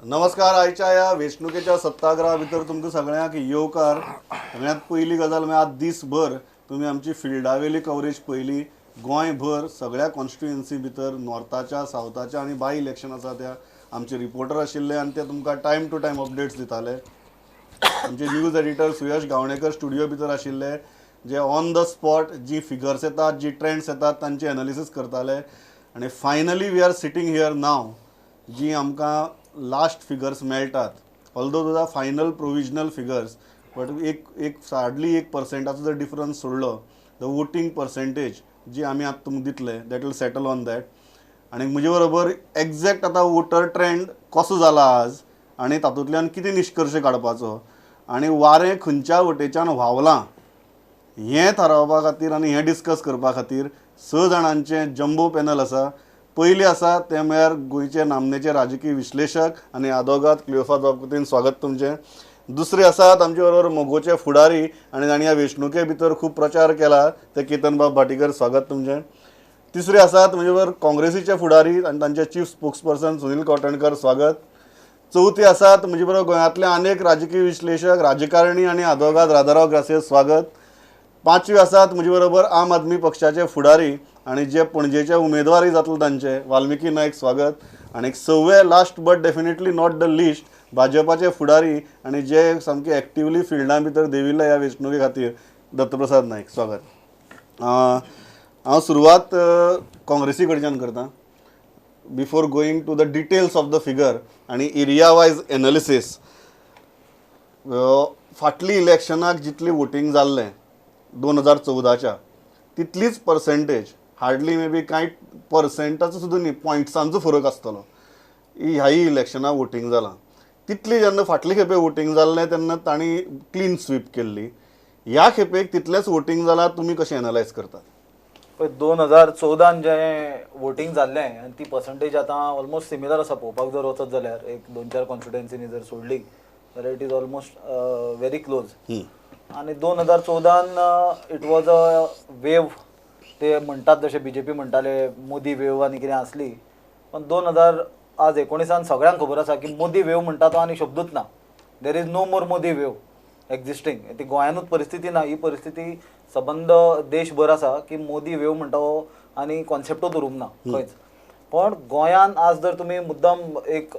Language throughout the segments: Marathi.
नमस्कार. आयच्या ह्या वेंचणुकेच्या सत्ताग्रहा भितर तुमकां सगळ्यांक येवकार. सगळ्यांत पयली गजाल म्हणजे आज दीसभर तुमी आमची फिल्डावेली कवरेज पयली. गोंयभर सगळ्या कॉन्स्टिट्युएन्सी भितर नॉर्थाच्या, सावथाच्या आनी बाय इलेक्शन आसा त्या आमचे रिपोर्टर आशिल्ले आनी ते तुमकां टायम टू टायम अपडेट्स दिताले. आमचे news editor Suyash Gavanekar studio भितर आशिल्ले, जे ऑन द स्पॉट जी फिगर्स येतात, जी ट्रेंड्स येतात तांची एनालिसीस करताले. आनी finally we are sitting here now, जी आमकां लास्ट फिगर्स मेळटात. Although though final provisional figures, but एक हार्डली 1% जर डिफरन्स सोडलो, द वोटींग पर्सेंटेज जी आमी आतां तुमकां दितले, that will settle on that. आनी म्हजे बरोबर एक्झॅक्ट आतां वोटर ट्रेंड कसो जाला आज आनी तातूंतल्यान कितें निश्कर्श काडपाचो आनी वारें खंयच्या वटेच्यान व्हांवलां हें थारावपा खातीर आनी हें डिस्कस करपा खातीर 6 जाणांचें जम्बो पॅनल आसा. पयले आसा ते म्हळ्यार गोंयचे नामनेचे राजकीय विश्लेशक आनी आदवोगाद क्लियोफा बाबतीन स्वागत तुमचें. दुसरे आसात आमचे बरोबर मोगोचे फुडारी आनी तांणी ह्या वेंचणुके भितर खूब प्रचार केला, ते केतनबाब भाटीकर, स्वागत तुमचें. तिसरे आसात म्हणजे बरोबर काँग्रेसीचे फुडारी आनी तांचे चीफ स्पोक्सपर्सन सुनील कॉटणकर, स्वागत. चौथे आसात म्हणजे बरोबर गोंयांतले अनेक राजकीय विश्लेशक, राजकारणी आनी आदवोगाद राधाराव ग्रासे, स्वागत. पांचवे आसात म्हणजे बरोबर आम आदमी पक्षाचे फुडारी आनी जे पणजेचे उमेदवारी जातले तांचे वाल्मिकी नायक, स्वागत. आनी सव्वे last but definitely not the least भाजपाचे फुडारी आनी जे सामके एक्टिवली फिल्डा भितर देविल्ले ह्या वेंचणुके खातीर दत्तप्रसाद नायक, स्वागत. हांव सुरवात काँग्रेसी कडच्यान करतां before going to the details of the figure आनी एरिया वायज एनालिसीस. फाटली इलेक्शनाक जितली वोटींग जाल्लें 2014च्या तितलीच पर्सेंटेज, हार्डली मे बी कांय पर्सेंटाचो सुद्दां न्ही, पॉयंट्सांचो फरक आसतलो ह्याय इलेक्शनाक वोटींग जालां. तितली जेन्ना फाटले खेपे वोटींग जाल्लें तेन्ना तांणी क्लीन स्वीप केल्ली. ह्या खेपेक तितलेंच वोटींग जालां. तुमी कशें एनालायज करतात? पळय 2014 जें वोटींग जाल्लें आनी ती पर्संटेज आतां ऑलमोस्ट सिमिलर आसा. पळोवपाक जर वचत जाल्यार एक 2-4 कॉन्स्टिट्युएन्सीनी जर सोडली जाल्यार it is almost very close. आनी 2014 इट वॉज अ वेव, ते म्हणटात जशें BJP म्हणटाले मोदी वेव आनी कितें आसली. पण 2019 सगळ्यांक खबर आसा की मोदी वेव म्हणटा तो आनी शब्दूच ना. There is no more Modi wave existing. ती गोंयांतूच परिस्थिती ना, ही परिस्थिती सबंद देशभर आसा की मोदी वेव म्हणटा हो आनी कॉन्सेप्टूच उरूंक ना खंयच. पण गोंयान आज जर तुमी मुद्दाम एक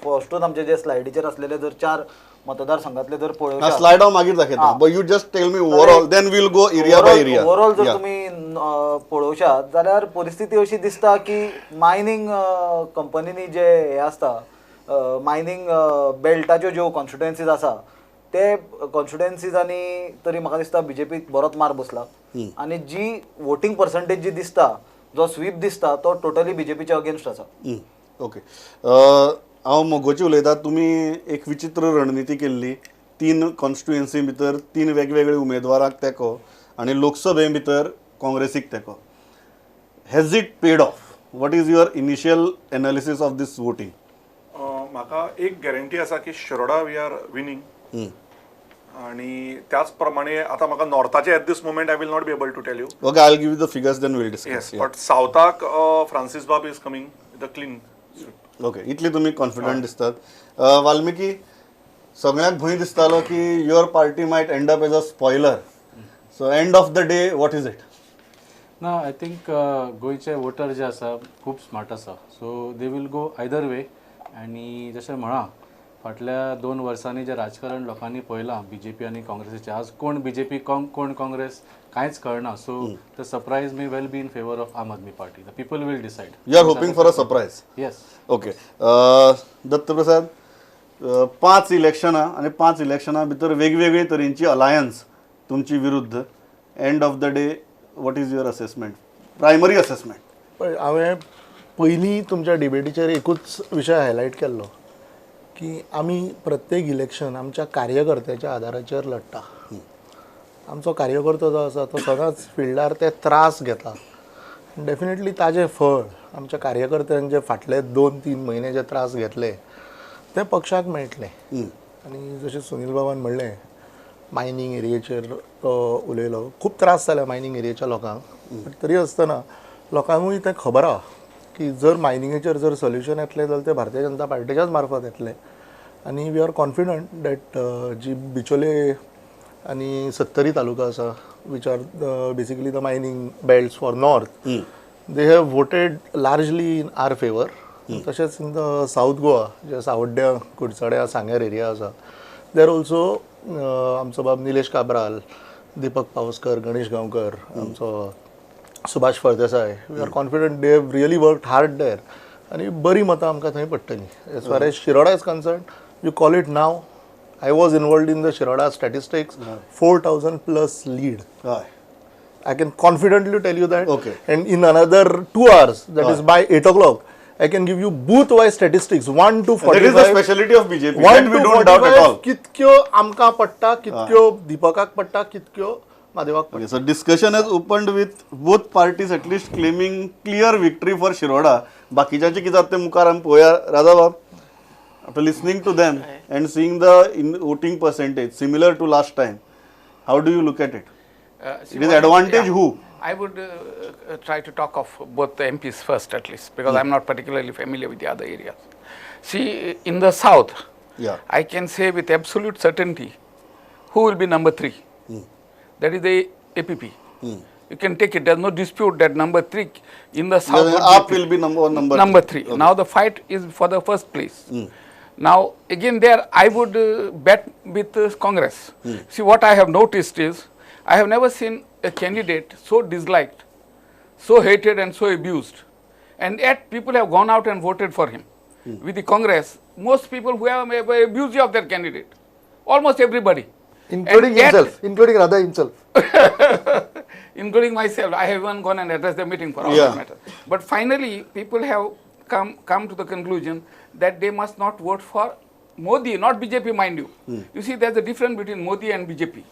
फस्टूच आमचे जे स्लायडीचेर असलेले जर 4 मतदारसंघातले जर पळयले, स्लायड हांव मागीर दाखयता, but you just tell me overall, then will go area by area. Overall जर तुमी पळोवशात जाल्यार परिस्थिती अशी दिसता की मायनिंग कंपनीनी जे हे आसता, मायनिंग बेल्टाच्यो ज्यो कॉन्स्टिट्युएन्सीज आसा ते कॉन्स्टिट्युएन्सीजांनी तरी म्हाका दिसता BJPक बरोच मार बसला. आनी जी वोटींग पर्संटेज जी दिसता, जो स्वीप दिसता, तो टोटली BJPच्या अगेन्स्ट आसा. ओके. हांव मोगोची उलयतां. तुमी एक विचित्र रणनिती केल्ली. 3 कॉन्स्टिट्युएन्सी भितर 3 वेगवेगळे उमेदवाराक तेको आनी लोकसभे भितर काँग्रेसीक तेको. Has it paid off? What is your initial analysis of this voting? म्हाका एक गॅरंटी आसा की शिरोडा वी आर विनींग. आणि त्याच प्रमाणे आता म्हाका नॉर्थाचे at this moment I will not be able to tell you. Okay, I will give you the figures, then we'll discuss. But सावथाक Francis Bab is coming with a clean. Okay, इतली तुमी कॉन्फिडंट दिसतात. वाल्मिकी, सगळ्यांक भंय दिसतालो की your party might end up as a spoiler. So end of the day what is it? ना, आय थिंक गोंयचे वोटर जे आसा खूब स्मार्ट आसा. So they will go either way. आनी जशें म्हणा, फाटल्या 2 वर्सांनी जे राजकारण लोकांनी पळयलां BJP आनी काँग्रेसीचें, आज कोण BJP कोण काँग्रेस कांयच कळना. So the surprise may well be in favour of Aam Aadmi Party. The people will decide. You are hoping for a surprise? Yes. Okay. Dattaprasad, 5 इलेक्शनां आनी 5 इलेक्शनां भितर वेगवेगळे तरेची अलायन्स तुमची विरुद्ध. End of the day what is your assessment, primary assessment? पण हांवें पयलीं तुमच्या डिबेटीचेर एकूच विशय हायलायट केल्लो की आमी प्रत्येक इलेक्शन आमच्या कार्यकर्त्याच्या आदाराचेर लडटा. आमचो कार्यकर्तो जो आसा तो सदांच फिल्डार ते त्रास घेता. डेफिनेटली ताजें फळ आमच्या कार्यकर्त्यांक जे फाटले 2-3 म्हयने जे त्रास घेतले ते पक्षाक मेळटले. आनी जशें सुनील बाबान म्हणलें, मायनींग एरियेचेर तो उलयलो. खूब त्रास जाल्या मायनींग एरियेच्या लोकांक, बट तरी आसतना लोकांकूय तें खबर आहा की जर मायनिंगेचेर जर सोल्युशन येतलें जाल्यार ते भारतीय जनता पार्टीच्याच मार्फत येतलें आनी वी आर कॉन्फिडंट दॅट जी बिचोले आनी सत्तरी तालुका आसा which are basically the mining belts for north they have voted largely in our favour. तशेंच इन द साऊथ गोवा जे सावड्ड्या कुडचड्या सांगेर एरिया आसा देर ऑल्सो आमचो बाब निलेश काब्राल, दीपक पावसकर, गणेश गांवकर, आमचो Subhash Phaldesai, we are confident they have really worked hard there आनी बरी मतां आमकां थंय पडटलीं. As far as Shiroda is concern, you call it now, I was involved in the Shiroda statistics, 4,000 plus lead. I can confidently tell you that. Okay. And in another 2 hours, that is by 8 o'clock, I can give you booth-wise statistics, 1 to 45. That is the speciality of BJP. 1 That we to don't doubt at 45, all. कितक्यो आमकां पडटा, कितक्यो दीपकाक पडटा, कितक्यो महादेवाक पडटा. Okay, so discussion has opened with both parties at least claiming clear victory for Shiroda. बाकीच्यांचे कितें जाता ते मुखार आमी पळोवया. राधा बाब, after listening to them and seeing the voting percentage similar to last time, how do you look at it? It is advantage who? I would try to talk of both the MPs first at least, because I'm not particularly familiar with the other areas. See, in the south, Yeah. I can say with absolute certainty who will be number 3. That is the APP. You can take it. There's no dispute that number 3 in the south would AAP will be number 1, number 3. Okay. Now the fight is for the first place. Now again there I would bet with Congress. See, what I have noticed is I have never seen a candidate so disliked, so hated and so abused, and yet people have gone out and voted for him. With the Congress, most people who have were abusive of their candidate, almost everybody, including And yet- himself, including Radha himself. including myself. I have even gone and addressed the meeting for all Yeah. that matter. But finally, people have come to the conclusion that they must not vote for Modi, not BJP, mind you. You see, there's a difference between Modi and BJP.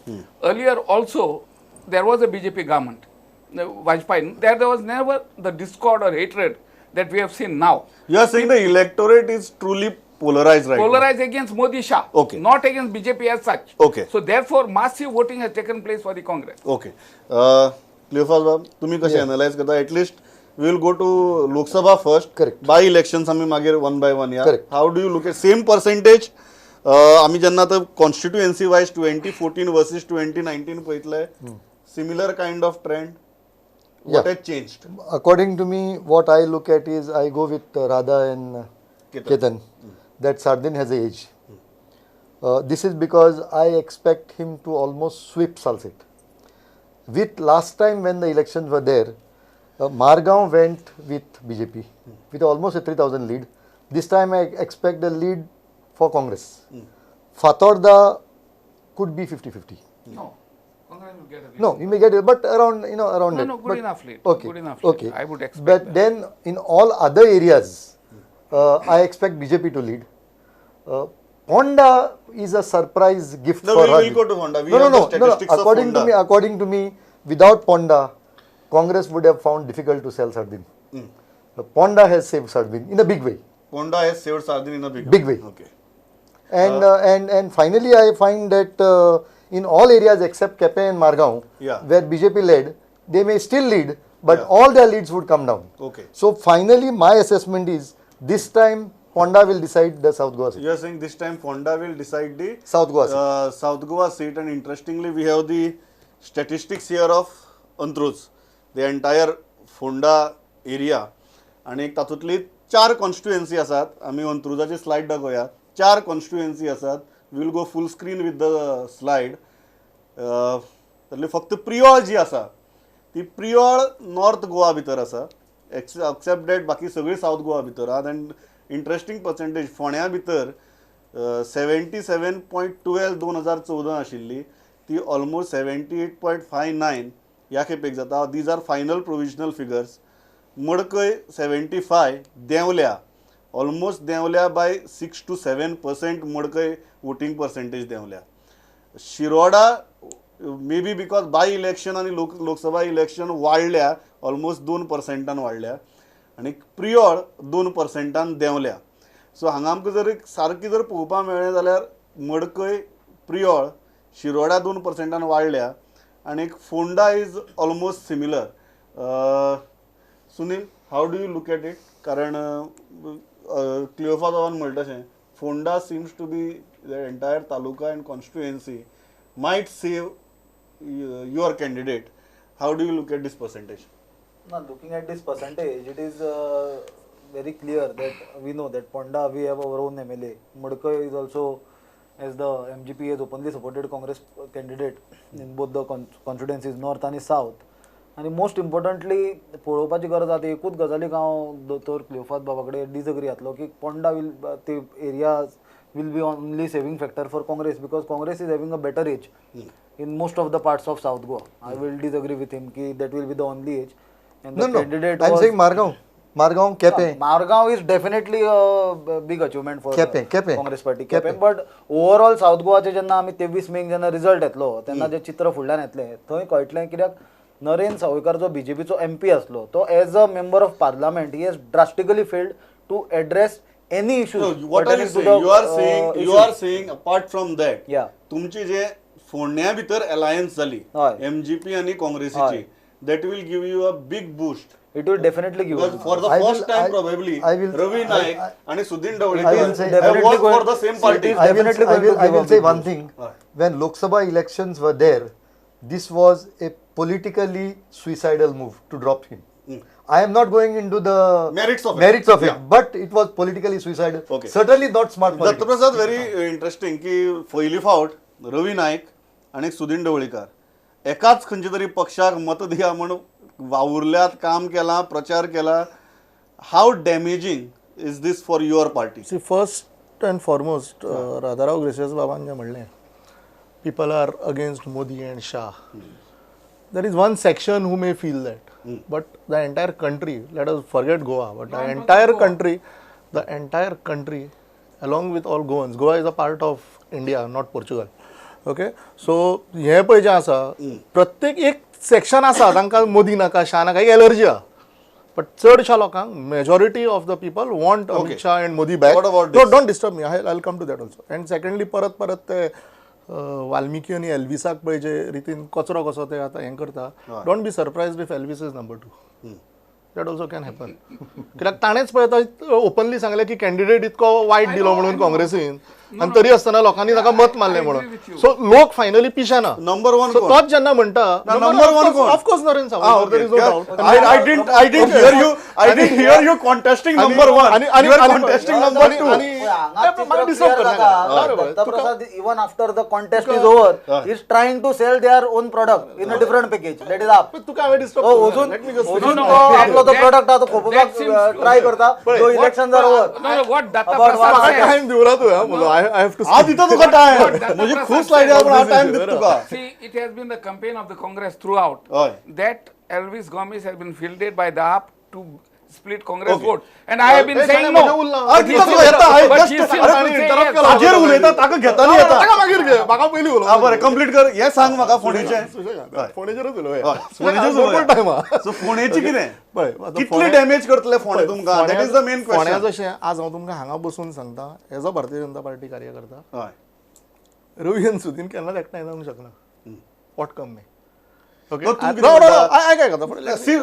Earlier also, there was a BJP government, Vajpayee. There was never the discord or hatred that we have seen now. You are saying the electorate is truly polarized right now. Polarized against Modi Shah, Okay. not against BJP as such. Okay. So therefore, massive voting has taken place for the Congress. Okay. Cleophas Bab, तुम्ही कशें analyze करता? At least we will go to Lok Sabha first. Correct. By elections आमी मागीर one by one या. Correct. How do you look at same percentage? आमी जेन्ना आतां constituency wise 2014 versus 2019 पळयतले, similar kind of trend. What Yeah. has changed? According to me, what I look at is I go with Radha and Ketan. That Sardin has age. This is because I expect him to almost sweep SALCETE. With last time when the elections were there, Margaon went with BJP with almost a 3,000 lead. This time I expect a lead for Congress. Fatorda could be 50-50. No, Congress will get a lead. No, you may get it, but around around No, it. no, good But- enough lead. Okay, Good enough lead. okay. I would expect But that. then in all other areas, I expect BJP to lead. Honda is a surprise gift No, for we her. will go to Honda. We no, have no, the no, no. statistics of Honda. According to me, without Ponda, Congress would have found difficult to sell Sardin. Ponda has saved Sardin in a big way. Honda has saved Sardin in a big way. Okay. And finally, I find that in all areas except Kepe and Margaon, Yeah. where BJP led, they may still lead, but Yeah. all their leads would come down. Okay. So finally, my assessment is this time Ponda will decide the South Goa seat. You are saying this time Honda will decide the South Goa seat. South Goa seat, and interestingly, we have the statistics here of ANTRUZ, the entire Fonda area, आणि एक तातूंतली 4 कॉन्स्टिट्युएन्सी आसात. आमी अंत्रुजाची स्लायड दाखोवया. 4 कॉन्स्टिट्युएन्सी आसात. Will go full screen with the slide. तातूंतली फक्त प्रियोळ जी आसा ती प्रियोळ नॉर्थ गोवा भितर आसा, एक्सेप्ट डेट बाकी सगळी साऊथ गोवा भितर आहात. एंड इंटरेस्टिंग पर्सेंटेज फोंड्या भितर 77.12 2014 आशिल्ली ती ऑलमोस्ट 78.59 ह्या खेपेक जाता. These are final provisional figures. Madkai 75, देंवल्या ऑलमोस्ट देंवल्या by 6 to 7% Madkai voting percentage देंवल्या. Shiroda may be because by election आनी लोकसभा इलेक्शन वाडल्या, ऑलमोस्ट 2% वाडल्या, आनी प्रियोळ 2% देंवल्या. सो हांगा आमकां जर सारकी जर पळोवपाक मेळ्ळें जाल्यार मडकय प्रियोळ शिरोडा 2% वाडल्या, आनी Phonda is almost similar. Sunil, how do you look at it? कारण क्लिओफा जावन म्हणटा तशें Ponda seems to be the entire taluka and constituency might save your candidate. How do you look at this percentage? Now, looking at this percentage, it is very clear that we know that Ponda we have our own MLA. Mudkai is also, as the MGP has openly supported Congress candidate in both the constituencies North and South. आणि मोस्ट इम्पॉर्टंटली पळोवपाची गरज आसा एकूच गजालीक हांव दोतोर क्लिओफास बाबा कडेन डिसएग्री जातलो की पोंडा विल ते areas will be only saving factor for Congress because Congress is having a better edge in most of the parts of South Goa. I will disagree with him ki that will be the only edge. And the candidate I'm saying Margaon, Kepe. Margaon is definitely a big achievement for Kepe. Congress party. Kepe. But overall South Goa चे जेन्ना आमी 23 मेक जेन्ना रिजल्ट येतलो तेन्ना जे चित्र फुडल्यान येतलें थंय कळटलें कित्याक नरेन सावयकार जो बीजेपीचो MP आसलो तो as a member of parliament he has drastically failed to address any issues. No, what are you saying? You are saying apart from that, Yeah. तुमची जे फोंड्या भितर अलायन्स जाली MGP आणि काँग्रेसीची, that will give you a big boost. It will definitely give Because for the first time probably Ravi Naik and Sudhin I will Dawlikar say- have worked for the same party. I will say one thing. When Lok Sabha elections were there, this was a politically suicidal move to drop him. I am not going into the Merits of it, but it was politically suicidal. Okay. Certainly not smart politics. Dattaprasad very interesting की पहिली फावट रवी नाईक आणि सुदीन ढवळीकर एकाच खंयच्या तरी पक्षाक मत दिया म्हणून वावुरल्यात, काम केला, प्रचार केला. How damaging is this for your party? See first and foremost Radharao Gracias बाबान जे म्हणलें people are against Modi and Shah. There is one section who may feel that, but the entire country, let us forget Goa, but the entire country, along with all Goans, Goa is a part of India, not Portugal. Okay, so हे पळय जे आसा प्रत्येक एक सेक्शन आसा तांकां मोदी नाका, शाह नाका, एलर्जी आहा. But चडशा लोकांक majority of the people want Amit Shah and Modi back. What about No, this? don't disturb me. I'll come to that also. And secondly, परत ते वाल्मिकी आणि एल्विसाक पळय जे रितीन कचरो कसो ते आतां हें करता, don't be surprised if Elvis is number 2. That also can happen. कित्याक ताणेंच पळय ओपनली सांगलें की कॅन्डिडेट इतको वायट दिलो म्हणून काँग्रेसीन आणि तरी आसतना लोकांनी ताका मत मारलें म्हणून. सो लोक फायनली पिशाना. नंबर वन तोच जेन्ना म्हणटा नंबर वन कोण? Of course Naren Sawaikar, there is no doubt. I didn't hear you contesting number one. You are contesting number two. Dattaprasad, even after the contest is over, is trying to sell their own product in a different package. That is up. तुका हांवें डिस्टर्ब अजून तो आपलो तो product आतां खोपोवपाक ट्राय करता. जो election are over. No, what Dattaprasad said. Time दिवरा तुवें मुलो. I have to आज दिता तुका टाइम. म्हणजे खूब स्लाइड पण हा टाइम दित तुका. See, it has been the campaign of the Congress throughout Oi. that Elvis Gomez has been fielded by the AAP to split Congress vote, and I have been saying no. आज दिता तुका येता. But Just he still अरे will say interrupt yes. केला. हाजेर उलयता ताका घेता न्ही येता. ताका मागीर घे, म्हाका पयलीं उलोवंक हा बरें कंप्लीट कर. हे सांग म्हाका फोंडेचें. फोनेचेरूच उलोवया. फोंडेचें दोन टायम आहा. सो फोंडेची कितें? पळय कितली डॅमेज करतले फोंडे तुमकां? दॅट इज द मेन फोण्या क्वेश्चन. जशें आज हांव तुमकां हांगा बसून सांगता as a Bharatiya Janata party कार्यकर्ता, हय. रवी आनी सुदीन केन्नाच एकठांय जावंक शकना. What come may. Okay. No, तुम्ही No, किती म्हणता? I काय करता? See,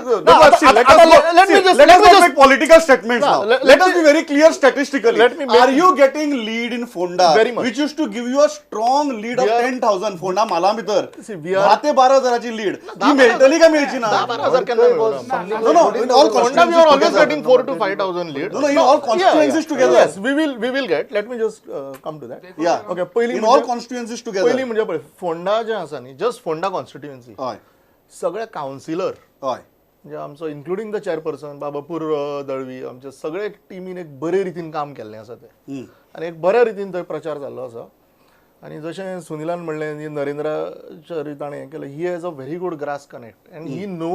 let me just make political statements now. Let us be very clear statistically. Let me make- Are you getting lead in Fonda, Very much. which used to give you a strong lead of We are- 10,000 Fonda माला भितर See, we are- 10 ते 12,000ची लीड ती मेळटली का मेळची ना? 10,000 केन्ना मेळना. No, no, in all Fonda we are always constituencies getting 4 to 5,000 lead. No, in all constituencies together. Yes, we will get. Let me just come to that. Yeah. Okay, पहिली In all म्हणजे- constituencies पहिली together. म्हणजे पळय फोंडा जे आसा न्ही, जस्ट फोंडा कॉन्स्टिट्युएन्सी, हय सगळे कावन्सिलर हय म्हणजे आमचो including the chairperson Babapur Dalvi, आमचे सगळे टीमीन एक बरे रितीन काम केल्लें आसा तें आनी एक बऱ्या रितीन थंय प्रचार जाल्लो आसा. आनी जशें सुनिलान म्हणलें नरेंद्राच्या ताणें हें केलें, he has a very good grass connect and he know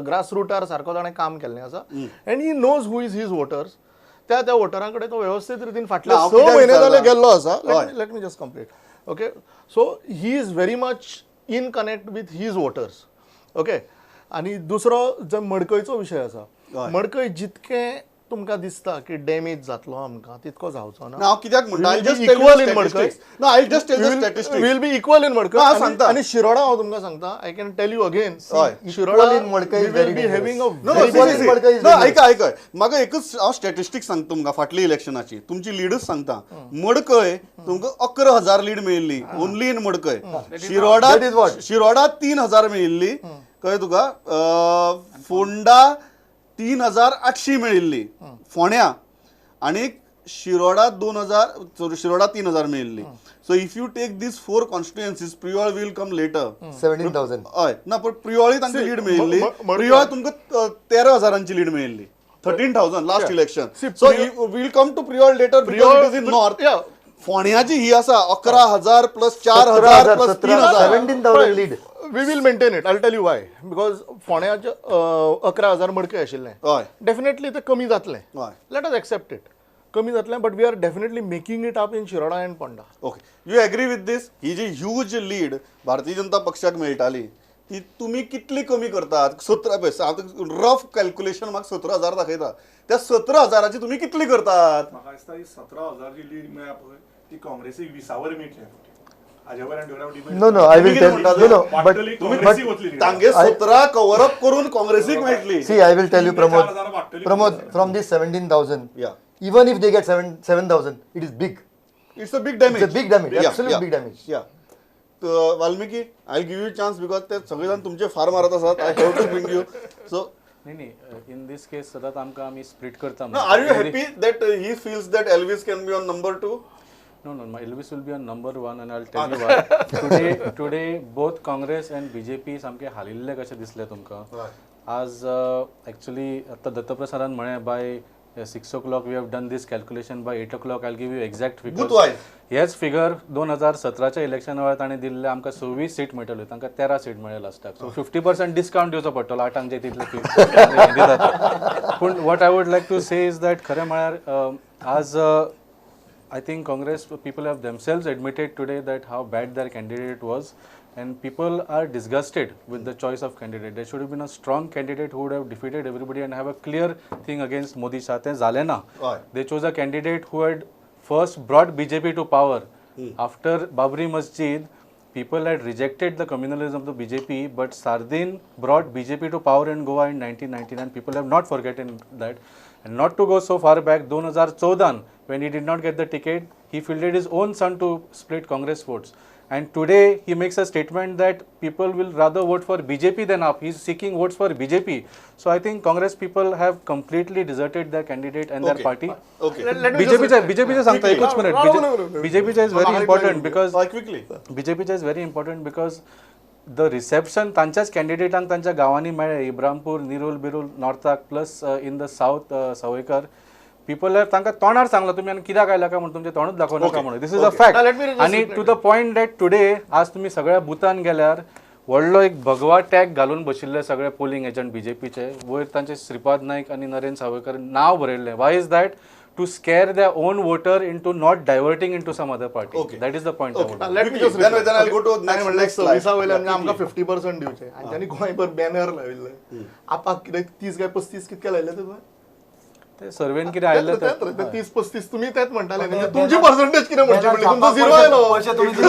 grass रुटार सारको ताणें काम केल्लें आसा and he knows who is his voters. त्या वोटरां कडेन तो वेवस्थीत रितीन फाटले हांव 6 कित्याक म्हयने जाले विचारलां? गेल्लो आसा. हय. Let me just complete. Okay, so he is very much in connect with his voters. Okay, आणि दुसरो जो मडकयचो विशय आसा, हय. मडकय जितकें तुमकां दिसता की डॅमेज जातलो आमकां तितको जावचो ना हांव कित्याक म्हणटा We will just be tell you equal in statistics. Madkay. No, I'll just tell the statistics. Will be equal in Madkai हांव सांगता. आणि शिरोडा हांव तुमकां सांगता I can tell you again हय. Shiroda Equal in Madkay is we very will be dangerous. Having a No, no, Equal see, in Madkay is no, dangerous. ऐका म्हाका एकच हांव स्टॅटिस्टिक्स सांगता तुमकां फाटली इलेक्शनाची तुमची लीडच सांगता मडकय तुमकां 11,000 लीड मेळिल्ली ओनली इन मडकय Shiroda That is what? Shiroda 3,000 मेळिल्ली कळ्ळें तुका फोंडा 3,800 मेळिल्ली फोण्या आणि शिरोडा 2,000 शिरोडा 3,000 मेळिल्ली so if you take these 4 constituencies Priol will come later 17,000. हय ना पण प्रियोळी तांकां लीड मेळिल्ली मडकय- प्रियोळ तुमकां 13,000ची लीड मेळिल्ली 13,000 last election so will come to Priol later because it is in north फोण्याची ही आसा 11,000 plus 4,000 plus 3,000 17,000 lead. We will maintain it I tell you why because फोण्याचे 11,000 मडकय आशिल्ले हय डेफिनेटली ते कमी जातले हय लेट अस एक्सेप्ट इट कमी जातलें but we are definitely making it up in Shiroda and Ponda okay you agree with this ही जी ह्यूज लीड भारतीय जनता पक्षाक मेळटाली ती तुम्ही कितली कमी करतात 17 पळय रफ कॅल्क्युलेशन म्हाका 17,000 दाखयता त्या 17,000ची तुम्ही कितली करतात म्हाका दिसता ही 17,000ची लीड मेळ्ळ्या पळय ती काँग्रेसीक 20 मेळटली हाजे वयल्यान debate No, no, I will tell म्हणटा no, no, वाटतली but काँग्रेसी वतली lead. तांगे 17 कव्हर अप करून काँग्रेसीक मेळटली see, I will tell you, 4,000 वाटतली Pramod, from this 17,000, Yeah. even if they get 7,000, it is big. It's a big damage It's a big damage, absolute big damage. या Valmiki I give you chance because ते सगळेजण तुमचे फार मारत आसात I have to bring you so नाही इन दिस केस सदांच आमकां आमी स्प्लिट करता are you happy that he feels that Elvis can be on number 2 No, Elvis will be on number 1 and I'll tell you why. Today both Congress and BJP सामके हालिल्ले कशे दिसले तुमकां. आज actually आता दत्तप्रसादान म्हणे by 6 o'clock we have done this calculation by 8 o'clock I'll give you exact figures. Booth-wise. हेच फिगर 2017च्या इलेक्शन वेळार ताणें दिल्ले आमकां 26 सीट मेळटल्यो तांकां 13 सीट मेळ्ळे लास्टाक सो 50% डिस्कावंट दिवचो पडटलो 8 जे तितले दितात पूण what I would like to say is that खरें म्हळ्यार आज I think Congress people have themselves admitted today that how bad their candidate was and people are disgusted with the choice of candidate. There should have been a strong candidate who would have defeated everybody and have a clear thing against Modi Shah. ते झाले ना. They chose a candidate who had first brought BJP to power. After Babri Masjid, people had rejected the communalism of the BJP, but Sardin brought BJP to power in Goa in 1999. People have not forgotten that. And not to go so far back, 2014, when he did not get the ticket, he fielded his own son to split Congress votes. And today he makes a statement that people will rather vote for BJP than up. He's seeking votes for BJP. So I think Congress people have completely deserted their candidate and their party. Okay. BJP सांगता एकूच minute BJP is very important because quickly BJP is very important because the reception तांच्याच कॅन्डिडेटांक तांच्या गांवांनी मेळ्ळे इब्रामपूर निरोल बिरोल नॉर्थाक plus in the south Sawaikar people तांकां तोंडार सांगला तुमी आनी कित्याक आयला काय म्हणून तुमचे तोंडूच दाखोवं नाका म्हणून दिस इज अ फॅक्ट आनी to the point that today आज तुमी सगळ्या बुथान गेल्यार व्हडलो एक भगवा टॅग घालून बशिल्ले सगळे पोलिंग एजंट बीजेपीचे वयर तांचे श्रीपाद नाईक आनी नरेन सावयकर नांव बरयल्लें Y is that to scare their own voter into not diverting into some other party. Okay. That is the point. Late me just then I'll go to next slide. 26 वयल्यान आमकां 50% दिवचे आनी तांणी गोंयभर बॅनर लायिल्ले आपाक कितें 30 काय 35 कितके लायले ते ते सर्वेन कितें आयिल्लें ते 30-35 तुम्ही तेच म्हणटाले न्ही तुमची पर्सेंटेज कितें म्हणची पडली तुमचो झिरो आयलो पैसे तुम्ही दिले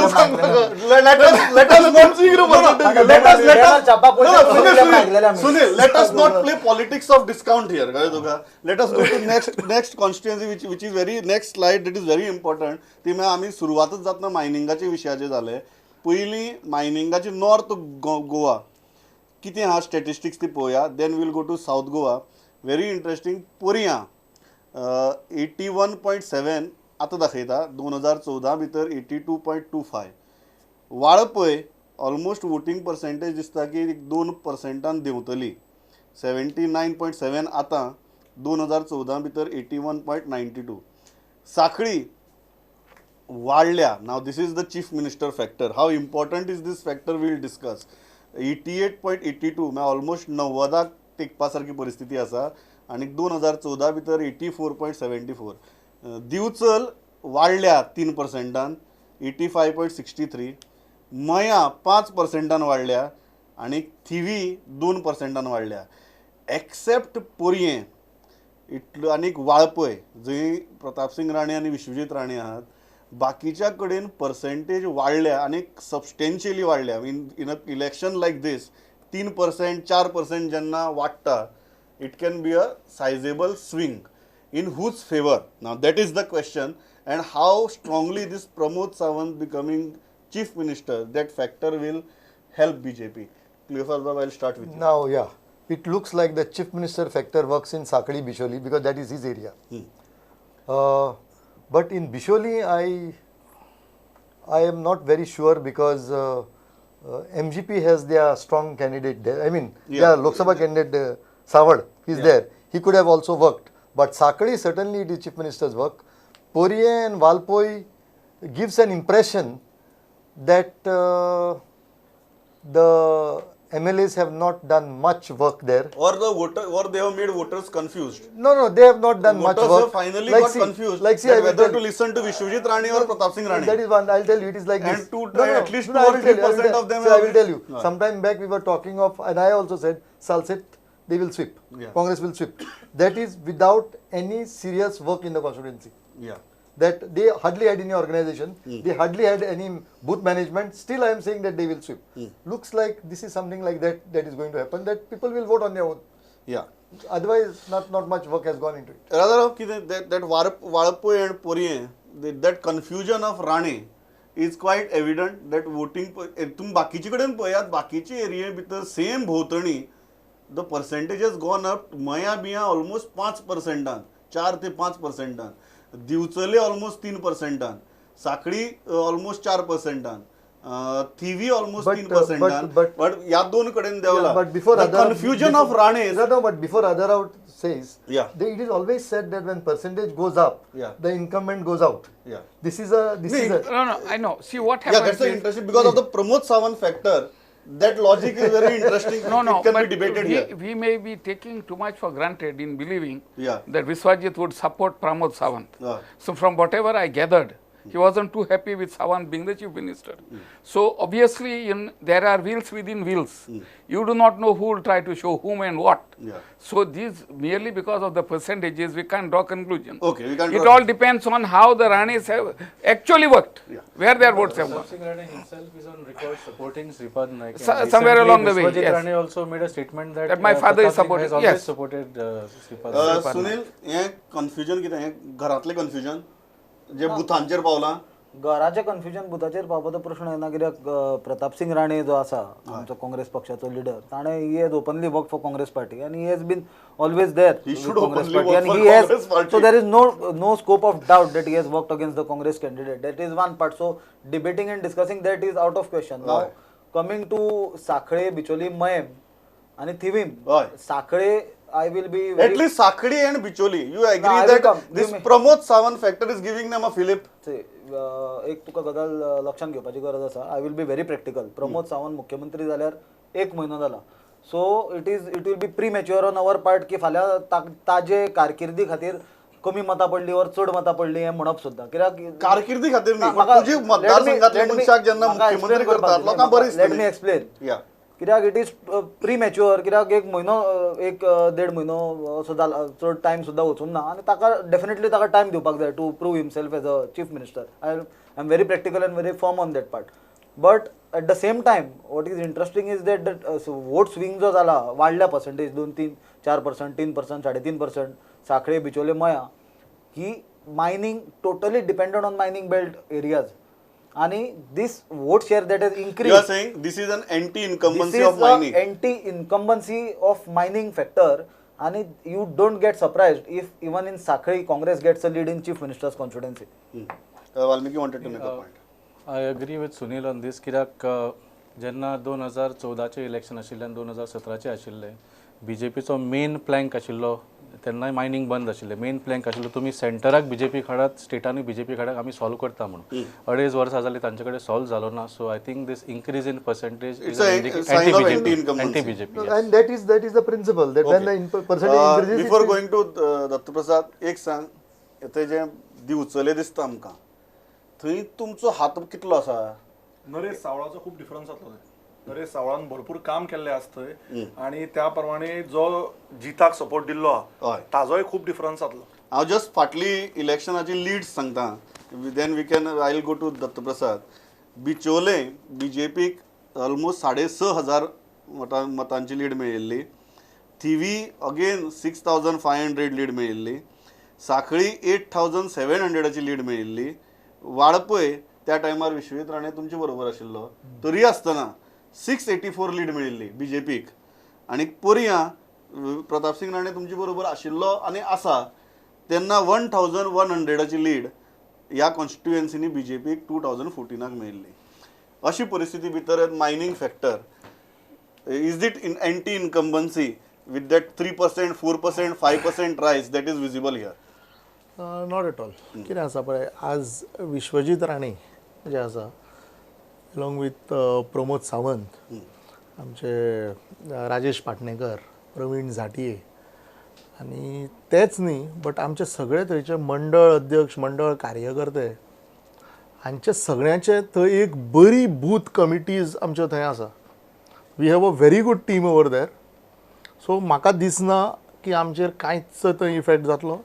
let us not zero Sunil, let us not play politics of discount here. Let us go to next constituency which is very next slide that is very important. ती म्हणजे आम्ही सुरुवातच जातना मायनिंगाचे विशयाचे झाले पयली मायनिंगाची नॉर्थ गोवा कितें हा स्टॅटिस्टिक्स ती पळोवया then will go to south Goa very interesting Poriem 81.7 आतां दाखयता 2014 भितर 82.25 वाळपय ऑलमोस्ट वोटींग पर्सेंटेज दिसता की 2% देंवतली 79.7 आतां 2014 भितर 81.92 साखळी वाडल्या now this is the chief minister factor how important is this factor will discuss 88.82 म्हणजे ऑलमोस्ट 90 टेकपा सारकी परिस्थिती आसा आणि 2014 भितर 84.74 दिवचल वाडल्या 3%, 85.63 मया 5% वाडल्या आणि थिवी 2% वाडल्या एक्सेप्ट पोरये इतलो आनीक वाळपय जंय प्रताप सिंग राणे आनी विश्वजीत राणे आहात बाकीच्या कडेन पर्सेंटेज वाडल्या आनीक सबस्टेन्शियली वाडल्या इन अ इलेक्शन लायक दीस 3% 4% जेन्ना वाडटा it can be a sizable swing in whose favor. Now that is the question, and how strongly this Pramod Sawant becoming chief minister, that factor will help BJP. Cleophas Baba, I'll start with you. Now, yeah, it looks like the chief minister factor works in Sakadi Bisholi because that is his area. But in Bisholi, I am not very sure because MGP has their strong candidate there. I mean, their Lok Sabha candidate Savard is there. He could have also worked. But Sakadi, certainly it is chief minister's work. Poirier and Valpoi gives an impression that the MLAs have not done much work there. Or they have made voters confused. No, they have not done much Voters work. have finally Like got see, confused like see, that I will whether tell to listen to Vishwajit Rane or Pratap Singh Rane. That is one. I'll tell you. It is like And this. at least 2 I or will tell you, 3% of them so I have- will tell you. Sometime back we were talking of, and I also said, SALCETE, they will sweep. Yeah. Congress will sweep. That is without any serious work in the constituency. Yeah. That they hardly had any organization. They hardly had any booth management. Still, I am saying that they will sweep. Looks like this is something like that is going to happen. That people will vote on their own. Yeah. Otherwise, not much work has gone into it. Rather, that Valpoi and Poirier, that confusion of Rane is quite evident that voting. तुम बाकीचे कडेन पळयात बाकीचे एरिये भितर सेम भोंवतणी the percentage has gone up. मया बिया almost 5%, 4 ते 5%. दिवचले almost 3%. साखळी almost 4%. Thivim almost But, 3%. but- But या दोन कडेन देवला. But before the other, confusion before, of Rane. No, but before other out says, Yeah. it is always said that when percentage goes up, Yeah. the incumbent goes out. Yeah. This is a. No, I know. See what Yeah, happens. that's the interesting because of the Pramod Sawant factor. That logic is very interesting. No, it can but be debated here. we may be taking too much for granted in believing Yeah. that Viswajit would support Pramod Sawant. Yeah. So from whatever I gathered, he wasn't too happy with Sawant being the chief minister. So obviously there are wheels within wheels. You do not know who will try to show whom and what. Yeah. So these merely because of the percentages we can't draw conclusions. Okay, we can't It draw- all depends on how the Ranis have actually worked, where their votes have gone. Pratap Singh Rane himself is on record supporting Sripad Naik. And Somewhere recently along the way, Vishwajit yes. Rane also made a statement that my father is Pratap Singh supporting- has always yes. supported Sripad Naik. Sunil हे कन्फ्युजन कितें हे घरातले कन्फ्युजन जे बुथांचेर पावलां घराचे कन्फ्युजन बुथाचेर पावपाचो प्रश्न येना कित्याक प्रताप सिंग राणे जो आसा आमचो काँग्रेस पक्षाचो लिडर ताणें he has openly work for Congress party आनी he has been always there should Congress openly party work आनी for he has Congress party. So there is no scope of doubt that he has worked against the Congress candidate. That is one part. So debating and discussing that is out of question. Now coming to Sakhe, Bicholi, Mayem and Thivim. Sakhe, I will be at least Sakhdi and Bicholi. You agree No, I will that come. this Give me- Pramod Sawant factor is giving them a fillip? एक तुका गजाल लक्षात घेवपाची गरज आसा. I will be very practical. Pramod Sawant मुख्यमंत्री जाल्यार 1 म्हयनो जाला. So it will be pre mature on our part की फाल्यां ताजे कारकिर्दी खातीर कमी मतां पडली और चड मतां पडली हें म्हणप सुद्दां कित्याक कारकिर्दी खातीर न्ही पण तुजी मतदारसंघातल्या मनशाक जेन्ना मुख्यमंत्री करतात लोकांक बरें दिसता लेट न्ही? मी एक्सप्लेन या कित्याक इट इज प्री मॅच्युअर कित्याक 1 म्हयनो 1-1.5 म्हयनो असो जाला चड टायम सुद्दां वचून ना आनी ताका डेफिनेटली ताका टायम दिवपाक जाय to prove himself as a chief minister. I am very practical and very firm on that part. But at the same time what is interesting is that vote swing जो जाला वाडल्या पर्संटेज 2-3-4%, 3%, 3.5%, साखळे बिचोले मया ही mining totally dependent on mining belt areas आणि this vote share that is You are increase saying this is an anti-incumbency this of is mining. anti-incumbency of mining factor and you don't get surprised if even in Sakhi Congress gets a lead in chief minister's constituency. Valmiki wanted to make a point. I agree with Sunil on this कित्याक जेन्ना 2014चे इलेक्शन आशिल्ले आनी 2017चे आशिल्ले बीजेपीचो मेन प्लँक आशिल्लो तेन्नाय मायनिंग बंद आशिल्लें. मेन प्लँक आशिल्लो तुमी सेंटराक बीजेपी काडात स्टेटानूय बीजेपी काडात आमी सॉल्व करता म्हणून 2.5 वर्सां जालीं तांचे कडेन सॉल्व जालो ना. So I think this increase in percentage It's a sign of anti-incumbency. Anti BJP. And that is the principle that when the percentage increases. Before going to Dattaprasad एक सांग येते जे दिवचले दिसता आमकां थंय तुमचो हात कितलो आसा? नरेश सावळाचो खूप डिफरन्स जातलो नरेश सावळान भरपूर काम केल्लें आसा थंय आनी त्या प्रमाणे जो जिताक सपोर्ट दिल्लो आहा हय. ताजोय खूब डिफरन्स जातलो. हांव जस्ट फाटली इलेक्शनाची लीड्स सांगता, then we can I will go to Dattaprasad. Bicholim BJPक ऑलमोस्ट 6,500 मतांची लीड मेळिल्ली. थिवी अगेन 6,500 लीड मेळिल्ली. साखळी 8,700ची लीड मेळिल्ली. वाळपय त्या टायमार विश्वजीत राणे तुमचे बरोबर आशिल्लो, तरी आसतना 684 लीड मेळिल्ली BJPक. आनी पर्या प्रताप सिंग राणे तुमचे बरोबर आशिल्लो आनी आसा तेन्ना 1,100ची लीड ह्या कॉन्स्टिट्युएन्सीनी BJPक 2014 मेळिल्ली. अशी परिस्थिती भितर mining factor, is it in anti incumbency with that 3%, 4%, 5% rise that is visible here? Not at all. कितें आसा पळय, आज विश्वजीत राणे जे आसा अलॉंग विथ प्रमोद सावंत, आमचे राजेश पाटणेकर, प्रवीण झांटये आनी तेच न्ही बट आमचे सगळे थंयचे मंडळ अध्यक्ष, मंडळ कार्यकर्ते हांचे सगळ्यांचे थंय एक बरी बूथ कमिटीज आमच्यो थंय आसा. We have a very good team over there. So म्हाका दिसना की आमचेर कांयच थंय इफेक्ट जातलो.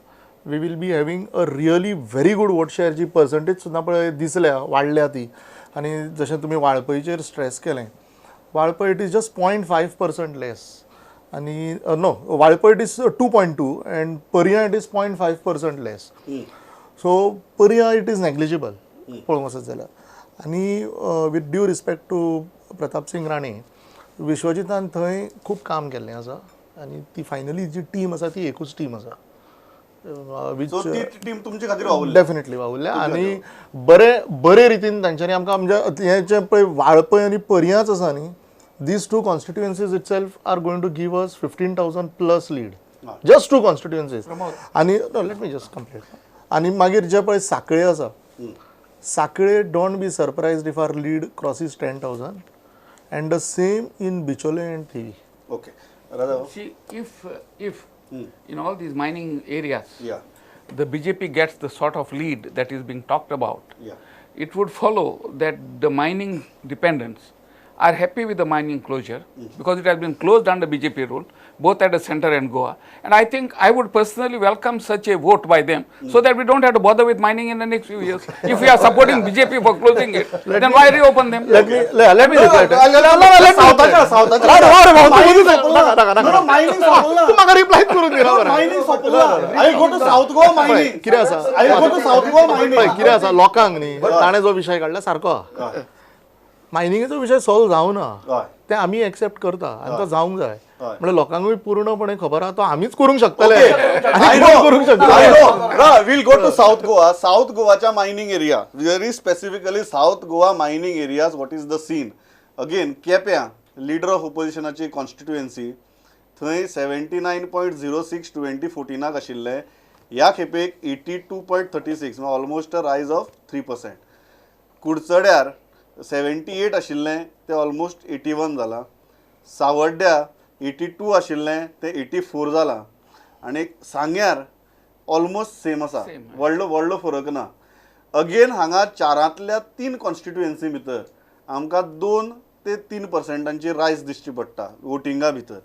We will be having a really very good vote शेअरची पर्संटेज सुद्दां पळय दिसल्या, वाडल्या ती. आनी जशें तुमी वाळपयचेर स्ट्रेस केलें, Valpoi it is just 0.5% less. आनी no, Valpoi it is 2.2 and Poriem it is 0.5% less. So Poriem it is negligible पळोवंक वचत जाल्यार. आनी with due respect to Pratap Singh Rane, विश्वजितान थंय खूब काम केल्लें आसा आनी ती फायनली जी टीम आसा ती एकूच टीम आसा. So ती टीम तुमचे खातीर वावुरली. डेफिनेटली वावुरल्या आनी बरे रितीन तांच्यांनी आमकां आमच्या हें जें पळय वाळपय आनी पर्याच आसा न्ही, these two constituencies itself are going to give us 15,000 plus lead. Just two constituencies. आणि let me just complete. आणि मागीर जे पळय साखळे आसा, साखळे don't be surprised if our lead crosses 10,000 and the same in Bichole and Thivi. Okay. Radha? See, if in all these mining areas, Yeah. the BJP gets the sort of lead that is being talked about, Yeah. it would follow that the mining dependents are happy with the mining closure because it has been closed under BJP rule, both at the center and Goa. And I think I would personally welcome such a vote by them so that we don't have to bother with mining in the next few years. If we are supporting BJP for closing it, then why reopen them? Let me reply to म्हाका रिप्लाय करून दिला बरं. कितें आसा कितें आसा लोकांक न्ही ताणें जो विशय काडला सारको, मायनिंगेचो विशय सॉल्व जावना ते आमी एक्सेप्ट करता आनी तो जावंक जाय. म्हणजे लोकांकूय पूर्णपणे खबर आहा तो आमीच करूंक शकतले. We'll go to South Goa. South Goaच्या mining area, very specifically South Goa mining areas, what is the scene? Again, केप्यां लीडर ऑफ ऑपोजिशनाची कॉन्स्टिट्युएन्सी, थंय 79.06 2014 आशिल्ले, ह्या खेपेक 82.36, ऑलमोस्ट अ रायज ऑफ 3%. कुडचड्यार 78 आशिल्लें ते ऑलमोस्ट 81 जाला. सावड्ड्या 82 आशिल्लें ते 84 जाला. आनी सांग्यार ऑलमोस्ट सेम आसा, व्हडलो फरक ना. अगेन हांगा 4 3 कॉन्स्टिट्युएन्सी भितर आमकां 2 ते 3% रायज दिसची पडटा वोटिंगा भितर.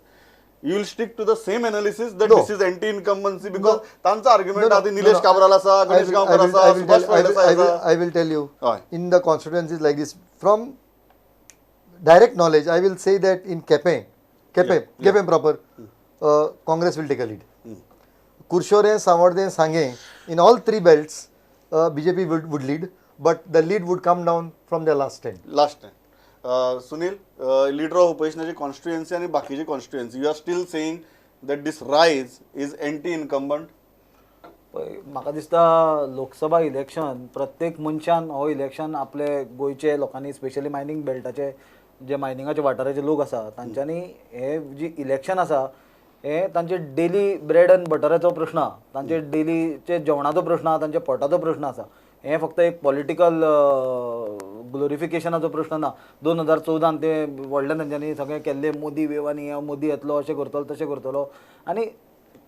You will stick to the same analysis that this is anti-incumbency because तांचा आर्ग्युमेंट आधी निलेश काब्राल आसा, गणेश गांवकर आसा, सुभाष फळदेसाय आसा. I will tell you, in the constituencies like this, from direct knowledge, I will say that in Kepe proper, Congress will take a lead. Kurshore, Samorde, Sanghe, in all three belts, BJP would lead, but the lead would come down from the last 10. Last 10. Sunil, leader of opposition constituency and बाकीची constituency, you are still saying that this rise is anti-incumbent? म्हाका दिसता लोकसभा इलेक्शन प्रत्येक मनशान हो इलेक्शन आपले गोंयचे लोकांनी स्पेशली मायनिंग बेल्टाचे जे मायनिंगाचे वाठाराचे लोक आसा तांच्यांनी हे जी इलेक्शन आसा हे तांचे डेली ब्रेड एंड बटराचो प्रश्न, तांचे डेलीचे जेवणाचो प्रश्न, तांचे पोटाचो प्रश्न आसा. हे फक्त एक पॉलिटिकल ग्लोरिफिकेशनाचो प्रश्न ना. 2014 ते व्हडले तांच्यांनी सगळे केल्ले मोदी वेव आनी मोदी येतलो अशें करतलो तशें करतलो. आनी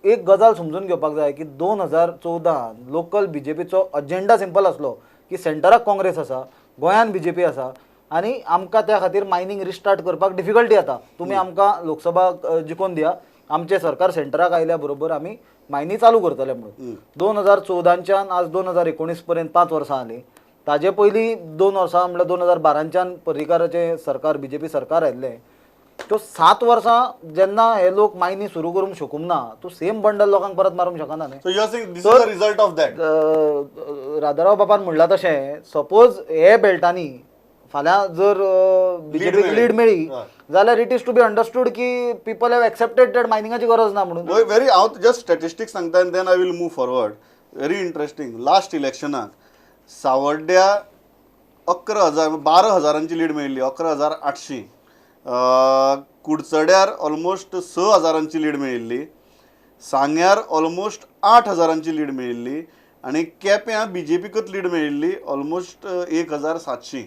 एक गजाल समजून घेवपाक जाय की 2014 लोकल BJPचो अजेंडा सिंपल आसलो की सेंटराक काँग्रेस आसा, गोंयान BJP आसा आनी आमकां त्या खातीर मायनींग रिस्टार्ट करपाक डिफिकल्टी येता. तुमी आमकां लोकसभा जिखून दिया, आमचें सरकार सेंटराक आयल्या बरोबर आमी मायनी चालू करतले म्हणून. 2014च्यान आज 2019 पर्यंत 5 वर्सां जालीं. ताजे पयलीं 2 वर्सां म्हणल्यार 2012च्यान पर्रीकाराचें सरकार BJP सरकार आयिल्लें. त्यो 7 वर्सां जेन्ना हे लोक मायनी सुरू करूंक शकूंक ना, तूं सेम बंडल लोकांक परत मारूंक शकना न्ही. So you are saying this is the result of that. Radharao बापान म्हणला तशें, सपोज हे बेल्टांनी फाल्यां जर BJP लीड मेळ्ळी जाल्यार it is to be understood की पीपल हॅव एक्सेप्टेड दॅट मायनिंगाची गरज ना म्हणून. व्हेरी हांव जस्ट स्टॅटिस्टिक्स सांगता आनी then I will move forward. Very interesting. Last इलेक्शनाक सावड्ड्या 12,000ची लीड मेळिल्ली, 11,800. कुडचड्यार ऑलमोस्ट 6,000ची लीड मेळिल्ली, सांग्यार ऑलमोस्ट 8,000ची लीड मेळिल्ली आनी केप्यां BJPकूच लीड मेळिल्ली ऑलमोस्ट 1,700.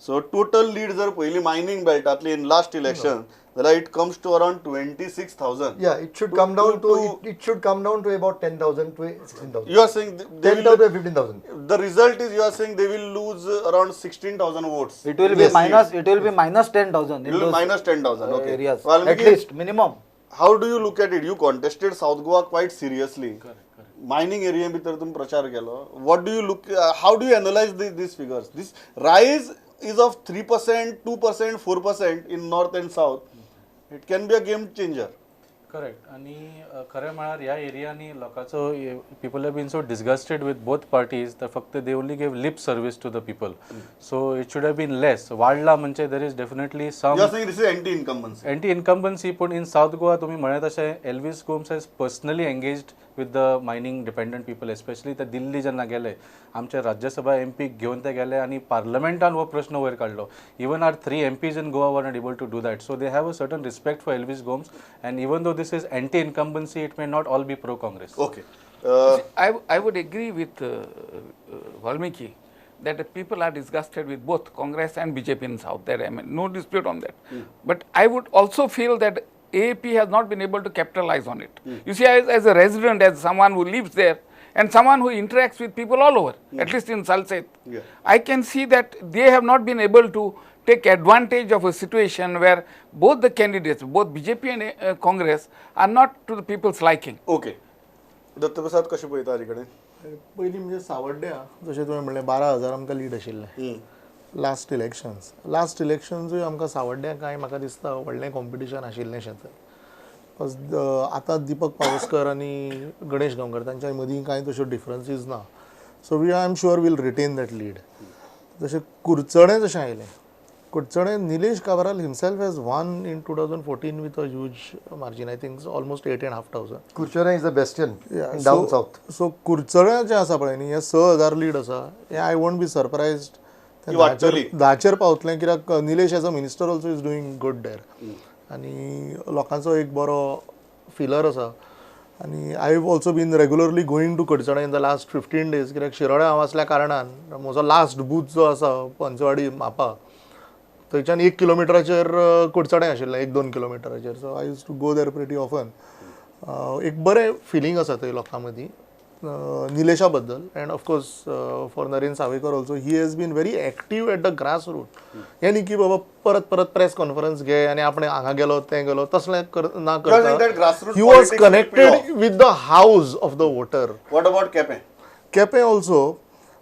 सो टोटल लीड जर पयली मायनिंग बेल्टांतली इन लास्ट इलेक्शन जाल्यार it comes to around 26,000. Yeah, it should come down to it should come down to about 10,000 to 16,000. You are saying 10,000 to 15,000. the result is you are saying they will lose around 16,000 votes. It will be minus 10,000 It will be minus 10,000. Okay. areas Valmiki, at least minimum. how do you look at it? You contested South Goa quite seriously. Mining area भितर तुम्ही प्रचार केलो. What do you look? How do you analyze these figures? This rise is of 3%, 2%, 4% in north and south. It can be a game changer. Correct. आणि खरें म्हळ्यार ह्या एरियांनी लोकांचो people have been so disgusted with both parties तर फक्त they only give lip service to the people. So it should have been less. वाडला म्हणजे there is definitely some You are saying this is anti-incumbency. Anti incumbency. पूण इन साऊथ गोवा तुम्ही म्हळें तशें Elvis Gomes has personally engaged with the mining dependent people, especially ते दिल्ली जेन्ना गेले आमचे राज्यसभा MPक घेवन ते गेले आनी पार्लमेंटान हो प्रश्न वयर काडलो. Even are 3 MPs in Goa were not able to do that. So they have a certain respect for Elvis Gomes, and even though this is anti-incumbency, it may not all be pro-Congress. Okay. I would agree with Valmiki that the people are disgusted with both Congress and BJP in South. There, I mean, no dispute on that. But I would also feel that AAP has not been able to capitalize on it. You see, as a resident, as someone who lives there, and someone who interacts with people all over, at least in SALCETE, I can see that they have not been able to take advantage of a situation where both the candidates, both BJP and Congress, are not to the people's liking. Okay. Dattaprasad कशें पळयता हाजे कडेन? पयलीं म्हणजे सावड्ड्या जशें तुवें म्हणलें 12,000 आमकां लीड आशिल्लें लास्ट इलेक्शन्सूय आमकां सावड्ड्या कांय म्हाका दिसता व्हडलें कॉम्पिटिशन आशिल्लेंशें थंय. बिकॉज आतां दीपक पावसकर आनी गणेश गांवकर तांच्या मदीं कांय तश्यो डिफरन्सीस ना. So I am sure will retain that lead. जशें कुडचडें जशें आयलें, Curchorem Nilesh Cabral himself has won in 2014 with a huge margin. I think almost 8,500. Kurchara is the bastion in down south. सो कुडचडें जें आसा पळय न्ही, हें 6,000 लीड आसा. हें आय वोंट बी सरप्रायज्ड धाचेर पावतलें, कित्याक Nilesh as a minister also is doing good there. आनी लोकांचो एक बरो फिलर आसा. आनी I have also been regularly going to Curchorem in the last 15 days, कित्याक शिरोड्या हांव आसल्या कारणान म्हजो लास्ट बूथ जो आसा पंचवाडी मापा, थंयच्यान 1 किलोमिटराचेर कुडचडें आशिल्लें, 1-2 किलोमिटराचेर. So I used to go there pretty often. एक बरें फिलींग आसा थंय लोकां मदीं निलेशा बद्दल. And of course for Naren Sawaikar also, he has been very active at the grass root. हें न्ही की बाबा परत प्रेस कॉन्फरन्स घे आनी आपण हांगा गेलो तें गेलो, तसलें ना करता. He was connected with the house of the voter. What about Quepem? Quepem also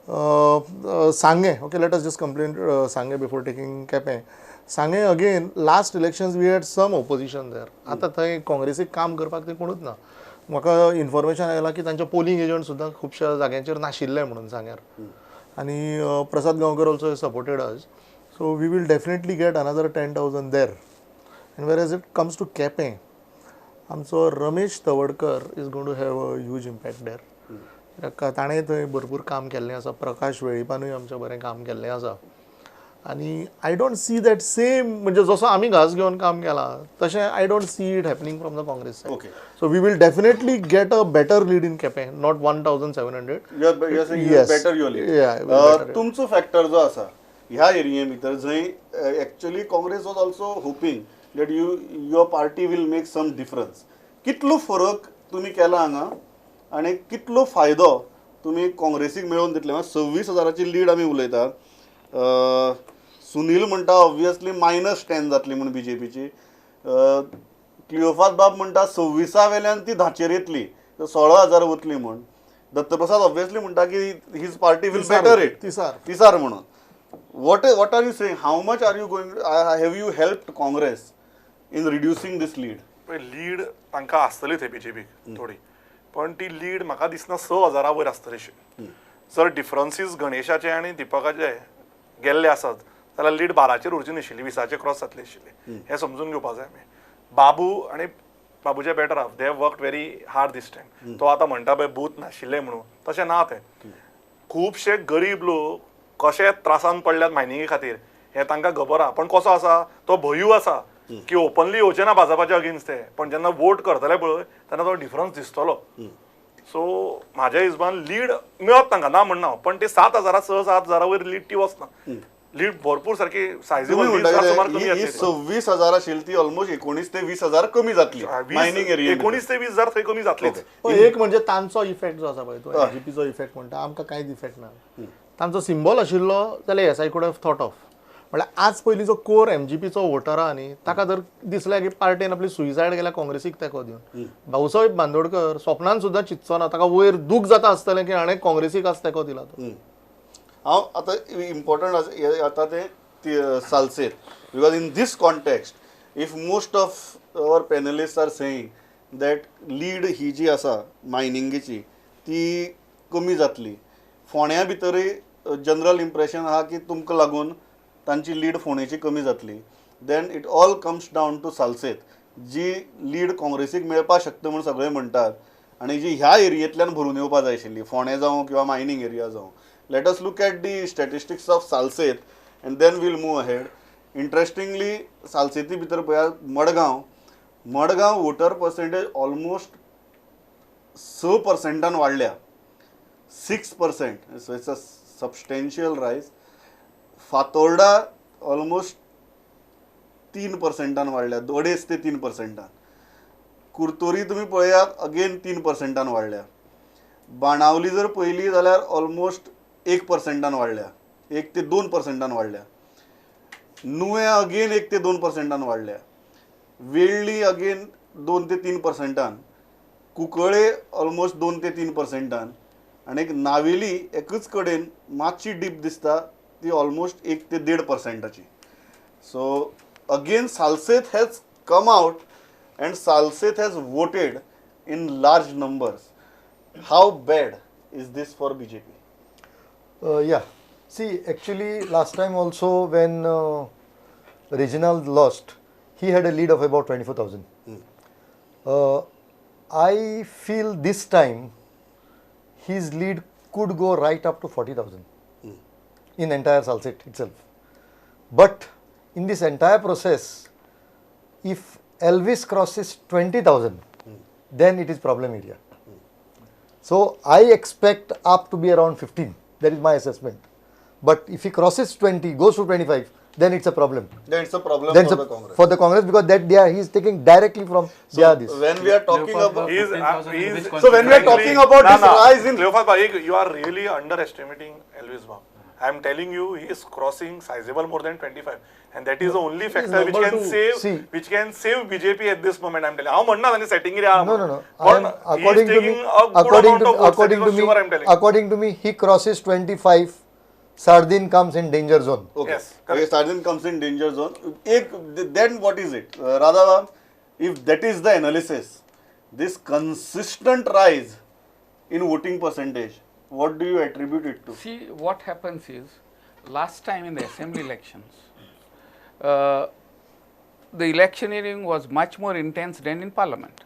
Sanguem. Okay, let us just complain Sanguem before taking Quepem. Sanguem again last elections we had some opposition there. आतां थंय काँग्रेसीक काम करपाक ते कोणूच ना. म्हाका इन्फॉर्मेशन आयलां की तांचे पोलिंग एजंट सुद्दां खुबश्या जाग्यांचेर नाशिल्ले म्हणून सांग्यार. आनी Prasad Gaonkar also supported us. So we will definitely get another 10,000 there. And where as it comes to Quepem, आमचो Ramesh Tawadkar is going to have a huge impact there. ताणें थंय भरपूर काम केल्लें आसा. प्रकाश वेळीपानूय आमचें बरें काम केल्लें आसा. आनी I don't see that same, म्हणजे जसो आमी घास घेवन काम केलां तशें I don't see it happening from the Congress side. Okay. So we will definitely get a better lead in Quepem, not 1,700. You are saying Yes. better your lead. Yeah, better. तुमचो फॅक्टर जो आसा ह्या एरिये भितर जंय actually Congress was also hoping that your party will make some difference. कितलो फरक तुमी केला हांगा आनी कितलो फायदो तुमी काँग्रेसीक मेळोवन दितले? 26,000ची लीड आमी उलयता. सुनील म्हणटा ऑब्वियसली -10 जातली म्हणून बीजेपीची. क्लिओफास बाब म्हणटा 26 वेल्यान ती 10 येतली, 16,000 वतली म्हण. दत्तप्रसाद ऑब्वियसली म्हणटा की his party will better it तिसार म्हणून. what are you saying? How much are you going to, have you helped Congress in reducing this lead? Lead तांकां आसतली थंय बीजेपीक थोडी, पण ती लीड म्हाका दिसना 6,000 वयर आसतली अशी. जर डिफरन्सीस गणेशाचे आनी दिपकाचे गेल्ले आसत जाल्यार लीड 12चेर उरची नाशिल्ली, 20चे क्रॉस जातली आशिल्ली. हे समजून घेवपाक जाय आमी. बाबू आनी बाबूचे better half they work very hard this time. तो आतां म्हणटा पळय बूथ नाशिल्ले म्हणून, तशें ना तें. खुबशे गरीब लोक कशे त्रासान पडल्यात मायनिंगे खातीर हे तांकां खबर आहा. पण कसो आसा तो भंयूय आसा की ओपनली येवचे ना भाजपाच्या अगेन्स्ट ते, पण जेन्ना वोट करतले पळय तेन्ना तो डिफरन्स दिसतलो. सो म्हाज्या हिसबान लीड मेळत तांकां ना म्हणना, पण ते 7,000 6-7,000 वयर लीड ती वचना. लीड भरपूर सारकी सायजेबल सुमार कमी 26,000 आशिल्ली ती ऑलमोस्ट 19 ते 20,000 कमी जातली मायनिंग एरिया. 19 ते 20,000 थंय कमी जातलीच. एक म्हणजे तांचो इफेक्ट जो आसा पळय तो एजीपीचो इफेक्ट म्हणटा आमकां कांयच इफेक्ट ना. तांचो सिंबॉल आशिल्लो जाल्यार yes I could have thought of. म्हळ्यार आज पयलीं जो कोर एमजीपीचो वोटर आहा न्ही ताका जर दिसलें की पार्टीन आपली सुयसायड केल्या काँग्रेसीक तेंको दिवन, भाऊसाहेब बांदोडकर स्वप्नान सुद्दां चिंतचो ना, ताका वयर दूख जाता आसतलें की हाणें काँग्रेसीक आज तेंको दिला तो. हांव आतां इम्पॉर्टंट आतां ते Salcete, because in this context if most of our panelists are saying that lead ही जी आसा मायनिंगेची ती कमी जातली. फोंड्या भितरय जनरल इम्प्रेशन आहा की तुमकां लागून तांची लीड फोंडेची कमी जातली. Then it all comes down to Salcete, जी लीड काँग्रेसीक मेळपाक शकता म्हणून सगळे म्हणटात आनी जी ह्या एरियेंतल्यान भरून येवपा जाय आशिल्ली, फोंडे जावं किंवा मायनिंग एरिया जावं. Let us look at the statistics of Salcete and then will move ahead. Interestingly सालसेती भितर पळयात मडगांव वोटर पर्सेंटेज ऑलमोस्ट 6% वाडल्या, 6%. सो इट्स अ सबस्टेन्शियल रायज. फातोर्डा ऑलमोस्ट 3% वाडल्या, 2.5 ते 3%. कुर्तोरी तुम्ही पळयात अगेन 3% वाडल्या. बाणावली जर पळयली जाल्यार ऑलमोस्ट 1% वाडल्या, 1 ते 2% वाडल्या. नुवें अगेन 1 ते 2% वाडल्या. वेळ्ळी अगेन 2 ते 3%. कुंकळे ऑलमोस्ट 2 ते 3%. आनी एक नावेली एकच कडेन मातशी डीप दिसता, ती ऑलमोस्ट 1 ते 1.5%. So again Salcete has come out and Salcete has voted in large numbers. How bad is this for BJP? Yeah. See, actually, last time also when Reginald lost, he had a lead of about 24,000. I feel this time his lead could go right up to 40,000 in entire Salcete itself. But in this entire process, if Elvis crosses 20,000, then it is problem area. So I expect up to be around 15. That is my assessment. But if he crosses 20, goes to 25, then it's a problem. Then it's a problem Then for it's the Congress. for the Congress, because that he is taking directly from this. When we are talking about He's so when we are talking about this rise in Cleophas Bhai, you are really underestimating Elvis Bab. I am telling you, he is crossing sizable more than 25, and that is the only factor which number can two. save See. which can save BJP at this moment. I am telling. How म्हणना आणि setting area. No. According to me, he crosses 25. Sardin comes in danger zone. okay. Yes, Okay, Sardin comes in danger zone. Then what is it? Radha, if that is the analysis, this consistent rise in voting percentage, what do you attribute it to? See, what happens is, last time in the assembly elections, the electioneering was much more intense than in parliament.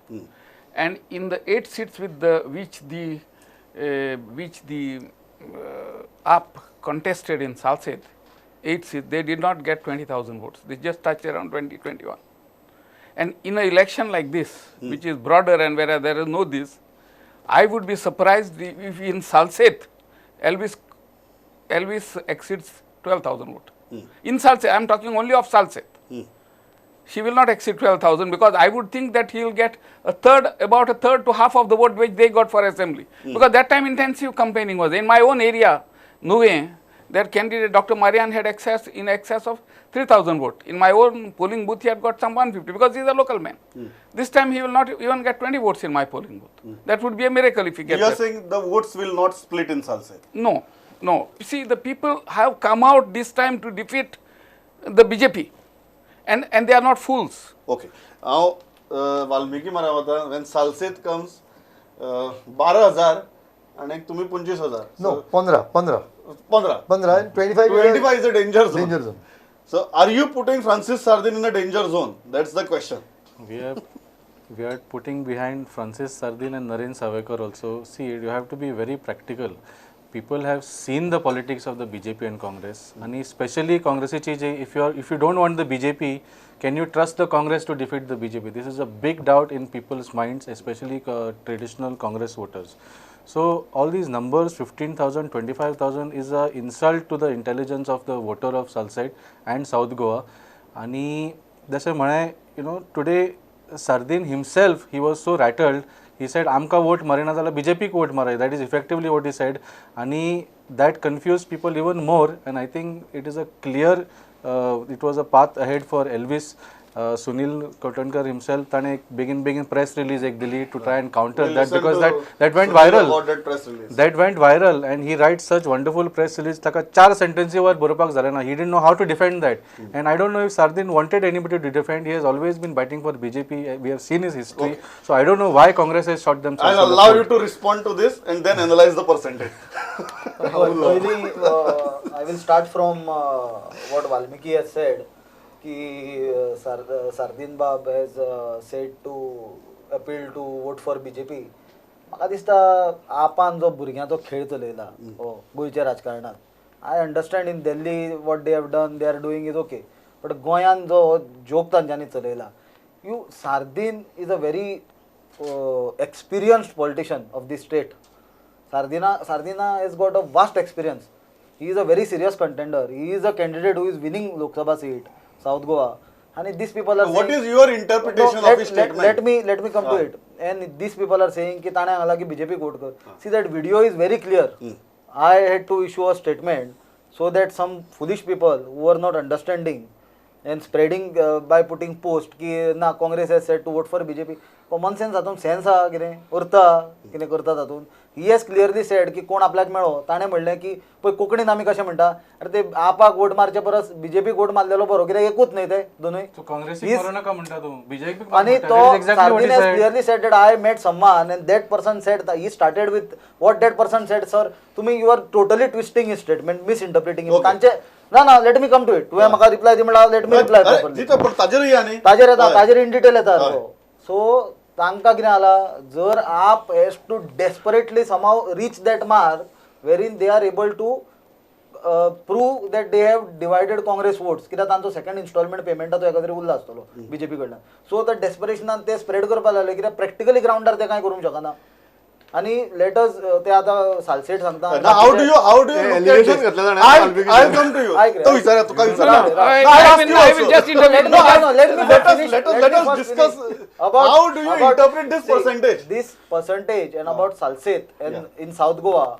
And in the 8 seats which the AAP contested in Salcete, 8 seats, they did not get 20,000 votes. They just touched around 20-21. And in an election like this, which is broader and where there is no this, I would be surprised if in Salcete, Elvis exceeds 12,000 votes. In Salcete, I am talking only of Salcete. She will not exceed 12,000, because I would think that he will get about a third to half of the vote which they got for assembly. Because that time intensive campaigning was. In my own area, Nuve, their candidate Dr. Marian had in excess of 3,000 votes. In my own polling booth, he had got some 150 because he is a local man. This time he will not even get 20 votes in my polling booth. That would be a miracle if he gets You are that. saying the votes will not split in Salcete. No, no. You see, the people have come out this time to defeat the BJP, and they are not fools. Okay. Now, Valmiki Maravata, when Salcete comes, 12,000 and तुम्ही 25,000. No, 15. 15. And 25. 25 is a danger zone. Danger zone. So, are you putting Francis Sardin in a danger zone? That's the question. We are putting behind Francis Sardin and Naren Savekar also. See, you have to be very practical. People have seen the politics of the BJP and Congress, and especially Congress. If you don't want the BJP, can you trust the Congress to defeat the BJP? This is a big doubt in people's minds, especially traditional Congress voters. So all these numbers, 15,000, 25,000, is an insult to the intelligence of the voter of Salcete and South Goa. And जसे म्हणे, today Sardin himself, he was so rattled. He said, "Amka vote marina zala BJP ko vote maray." That is effectively what he said, and that confused people even more. And I think it is a clear, it was a path ahead for Elvis. Sunil Kotankar himself, ताने begin press release एक दिली to try and counter that, because that went viral. That went viral, and he writes such wonderful press release. ताका 4 sentences वर बरोपाक झाले ना. He didn't know how to defend that, and I don't know if Sardin wanted anybody to defend. He has always been fighting for BJP. We have seen his history, so I don't know why Congress has shot them. I'll allow you to respond to this and then analyze the percentage. I will start from what Valmiki has said. कि Sardin Bab has said to appeal to vote for BJP. म्हाका दिसता आपान जो भुरग्यांचो खेळ चलयला गोंयच्या राजकारणात. I understand in Delhi what they have done, they are doing is okay. But गोंयान जो जोक तांच्यांनी चलयला, Sardin is a very experienced politician of this state. Sardina has got a vast experience. He is a very serious contender. He is a candidate who is winning Lok Sabha seat. South Goa, and these people are. What is your interpretation of his statement? Let me come to it. And these people are saying कि ताने आला कि BJP vote कर. See, that video is very clear. I had to issue a statement so that some foolish people who are not understanding and spreading by putting post कि ना Congress has said to vote for BJP. Common sense हातून sense हा कितें उरता कितें करता तातून. He has clearly said की कोण आपल्याक मेळो. ताणें म्हणलें की पळय कोंकणीन आमी कशें म्हणटा, अरे ते आपाक वोट मारचे परस बीजेपी वोट मारलेलो बरो, कित्याक एकूच न्हय ते दोनूय. काँग्रेसी मारू नका म्हणटा तूं, बीजेपी. आणि तो Sardin has clearly said that I met someone and that person said that he started with what that person said. Sir, तुम्ही you are totally twisting his statement, misinterpreting him. तांचे ना let me come to it. तुवें म्हाका रिप्लाय दी म्हणला, let me reply properly. ताजेर इन डिटेल येता. सो तांकां कितें जालां, जर AAP has to desperately somehow reach that mark wherein they are able to prove that they have divided Congress votes, कित्याक तांचो सेकंड इन्स्टॉलमेंट पेमेंटाचो एका तरी उरला आसतलो बीजेपी कडल्यान. सो त्या डेस्परेशनान ते स्प्रेड करपाक लागले, कित्याक प्रॅक्टिकली ग्राउंडार ते कांय करूंक शकना. आणि लेटस ते आता सालसेट सांगता. How do you Elevation घेतलं जाणं. I'll come to you. तो विचारा, तुका विचारा. I will just intervene. Let us discuss about how do you interpret this percentage? This percentage and about Salcete and in South Goa.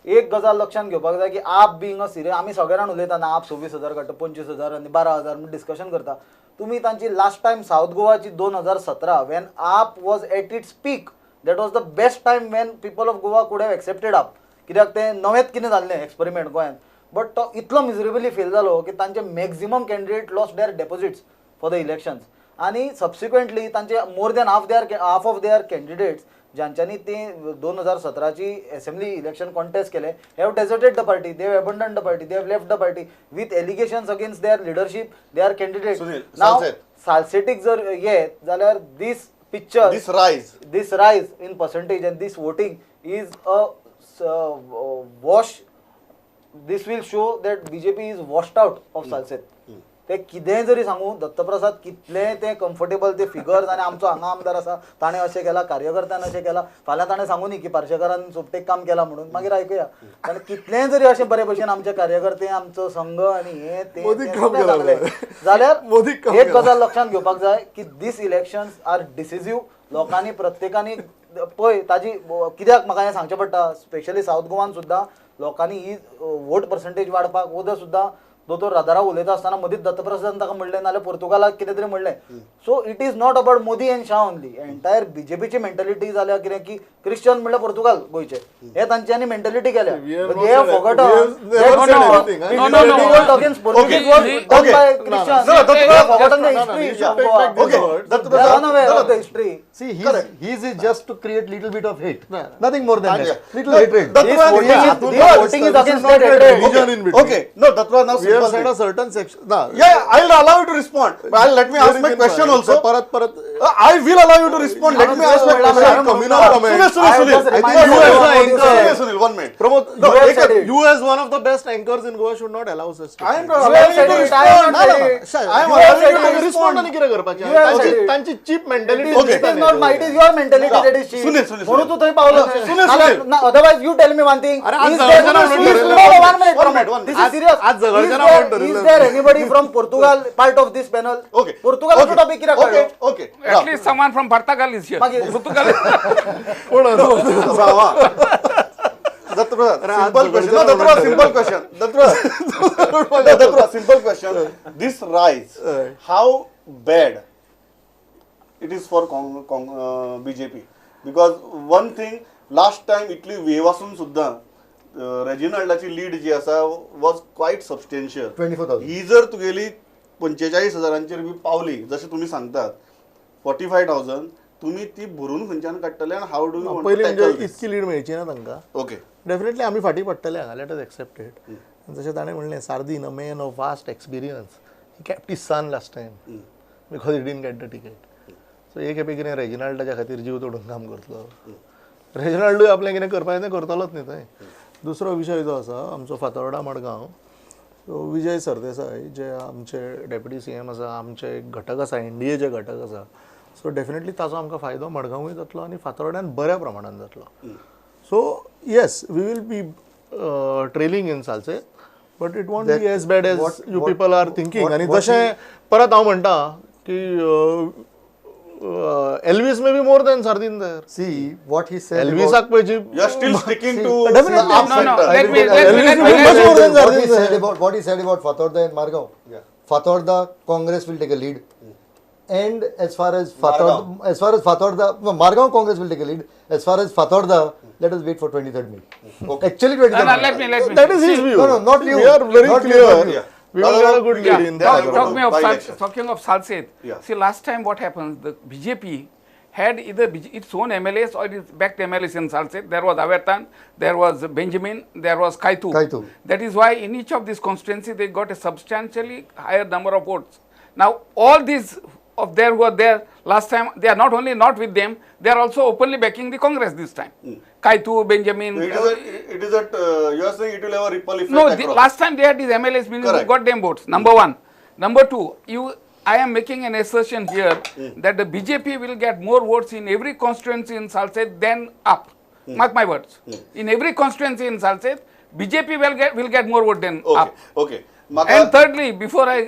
एक गजाल लक्षात घेवपाक जाय की आप बीइंग अ सिरियस, आमी सगळे जाण उलयता ना, आप 26,000 काडटा, 25,000 आनी 12,000 म्हण डिस्कशन करता. तुम्ही तांची लास्ट टाइम साऊथ गोवाची 2017 when आप was at its peak, that was the best time when people of Goa could have accepted up, कित्याक ते नवेंच कितें जाल्लें एक्सपेरिमेंट गोंयांत. बट तो इतलो मिजरेबली फेल जालो की तांचे maximum candidate lost their deposits for the elections, आणि सबसिक्वेंटली तांचे more than half of their candidates ज्यांच्यांनी ते 2017ची असेंब्ली इलेक्शन कॉन्टेस्ट केले have deserted the party, they have abandoned the party, they have left the party with allegations against their leadership, their candidate. Now सालसेटीक जर येत जाल्यार दिस picture, this rise in percentage and this voting is a wash. This will show that BJP is washed out of Salcete. ते कितेंय जरी सांगू, दत्तप्रसाद कितले ते कम्फर्टेबल ते फिगर्स, आणि आमचो हांगा आमदार आसा ताणें अशें केला, कार्यकर्त्यान अशें केला, फाल्यां ताणें सांगू न्ही की पार्शेकरान सोबतेक काम केलां म्हणून, मागीर आयकुया. ताणें कितलेंय जरी अशें बरे भशेन आमचे कार्यकर्ते, आमचो संघ आनी हे ते सांगले जाल्यार एक गजाल लक्षात घेवपाक जाय की दीस इलेक्शन्स आर डिसिसिव्ह. लोकांनी प्रत्येकानी पळय ताजी, कित्याक म्हाका हें सांगचें पडटा, स्पेशली साऊथ गोवान सुद्दां लोकांनी ही वोट पर्संटेज वाडपाक उदक सुद्दां दोतोर राधाराव उलयता आसतना मदींच दत्तप्रसादान ताका म्हणलें नाल्यार पोर्तुगालाक कितें तरी म्हणलें. So it is not about Modi and Shah only. Entire बीजेपीची मेंटॅलिटी जाल्या कितें की क्रिश्चन म्हणल्यार पोर्तुगाल गोंयचे हे तांच्यांनी मेंटॅलिटी केल्या. They have forgotten against Portuguese was done by Christian. Forgotten the history. See, his is just to create little bit of hate, nothing more than that. Little hatred. This voting is against that hatred. Religion in between. Okay, no, Dattara, now We have simple said thing. a certain section. No, Yeah, I'll allow you to respond. But let me ask my question also. परत I will allow you to respond. Let me ask my question. communal comment. Sunil, I think you as an anchor. Sunil, 1 minute. Pramod, No, you as one of the best anchors in Goa should not allow such I am statements. not allowing you to respond. I am allowing you to respond respond. आणि कितें करपाचें You have said it. तांची cheap mentality It is not my, it is your mentality that is cheap. Sunil. म्हणून तू थंय पावलो. Sunil. Otherwise you tell me one thing. अरे आज Is जगडच्याना there- म्हणून is- ठरवलं. no, one One minute, minute. one This minute. is serious. आज जगडच्याना Is म्हणून there- ठरवलं. is there anybody from Portugal part of this panel? Okay. Portugal Okay. topic कित्याक काडलो? Okay. At least someone from Portugal is here. मागीर- Portugal. Simple question. No, Dattara, simple question. Dattara, simple question. This rise, how bad it is for BJP? Because one thing, last time Italy wave आसून सुद्दां रेजिनाल्डाची लीड जी आसा वॉज क्वायट सबस्टेन्शियल. 24,000. ही जर तुगेली 45,000 बी पावली जशें तुमी सांगतात 45,000 तुम्ही ती भरून खंयच्यान काडटले आनी हाऊ डू यू पयलीं म्हणजे इतकी लीड मेळची ना तांकां. ओके डेफिनेटली आमी फाटीं पडटले हांगा. Let us accept it. जशें ताणें म्हणलें Sardinha a man of vast experience he kept his son last time because he didn't get the ticket. So हे खेपे कितें रेजिनाल्डाच्या खातीर जीव तोडून काम करतलो. रेजिनाल्डूय आपलें कितें करपाक तें करतलोच न्ही थंय. दुसरो विशय जो आसा आमचो फातोर्डा मडगांव. सो विजय सरदेसाय जे आमचे डेप्युटी CM आसा आमचे एक घटक आसा NDAचे घटक आसा. सो डेफिनेटली ताचो आमकां फायदो मडगांवूय जातलो आनी फातोर्ड्यान बऱ्या प्रमाणान जातलो. So yes we will be trailing in Salcete but it won't be as bad as you people are thinking. आनी जशें परत हांव म्हणटा की Elvis may be more than Sardinha there. See what he said. एल्विसाक पळय जी You are still sticking to Definitely. the up No, no, sector. let me- Much more than What he Sardin said there. what he said about Fatorda and Margao. Yeah. Fatorda Congress will take a lead. And as far as Fatorda, Margao Congress will take a lead. As far as Fatorda, let us wait for 23rd May. Actually, 23rd May. Let me. That is his view. No, not you. We are very Not you, clear. not you. We will get a good lead in Yeah. that. Talking of Salcete. Yeah. See, last time what happens, the BJP had either its own MLAs or its backed MLAs in Salcete. There was Avertan, there was Benjamin, there was Kaitu. That is why in each of these constituencies they got a substantially higher number of votes. Now all these of there who are there last time, they are not only not with them, they are also openly backing the Congress this time. Kaitu, Benjamin. It is that you are saying it will have a ripple effect. No, across. last time they had these MLAs, meaning who Correct. got them votes. Number one. Number two, I am making an assertion here that the BJP will get more votes in every constituency in Salcete than up. Mark my words. In every constituency in Salcete, BJP will get more votes than Okay. up. Okay. And thirdly, before I,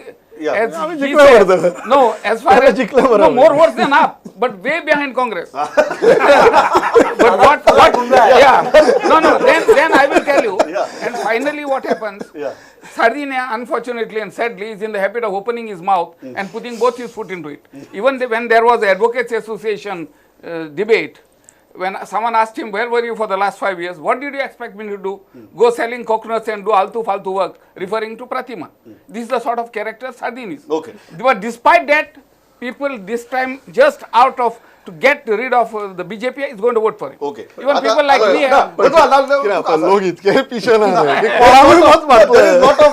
Yeah. as आम्ही he जिंकलो said, बरं. no, as far as जिंकलो no, बरं. more votes than up, but way behind Congress. But what? Yeah. No. Then I will tell you. Yeah. And finally, what happens? Yeah. Sardinia, unfortunately and sadly, is in the habit of opening his mouth and putting both his foot into it. Even when there was the Advocates Association debate, when someone asked him, where were you for the last 5 years? What did you expect me to do? Go selling coconuts and do altu-faltu work, referring to Pratima. This is the sort of character Sardin is. Okay. But despite that, people this time just out of to get rid of the BJP is going to vote for him. Okay. Even people like me have. कितें आता लोक इतके पिशे ना कोणाकूय मत मारतले.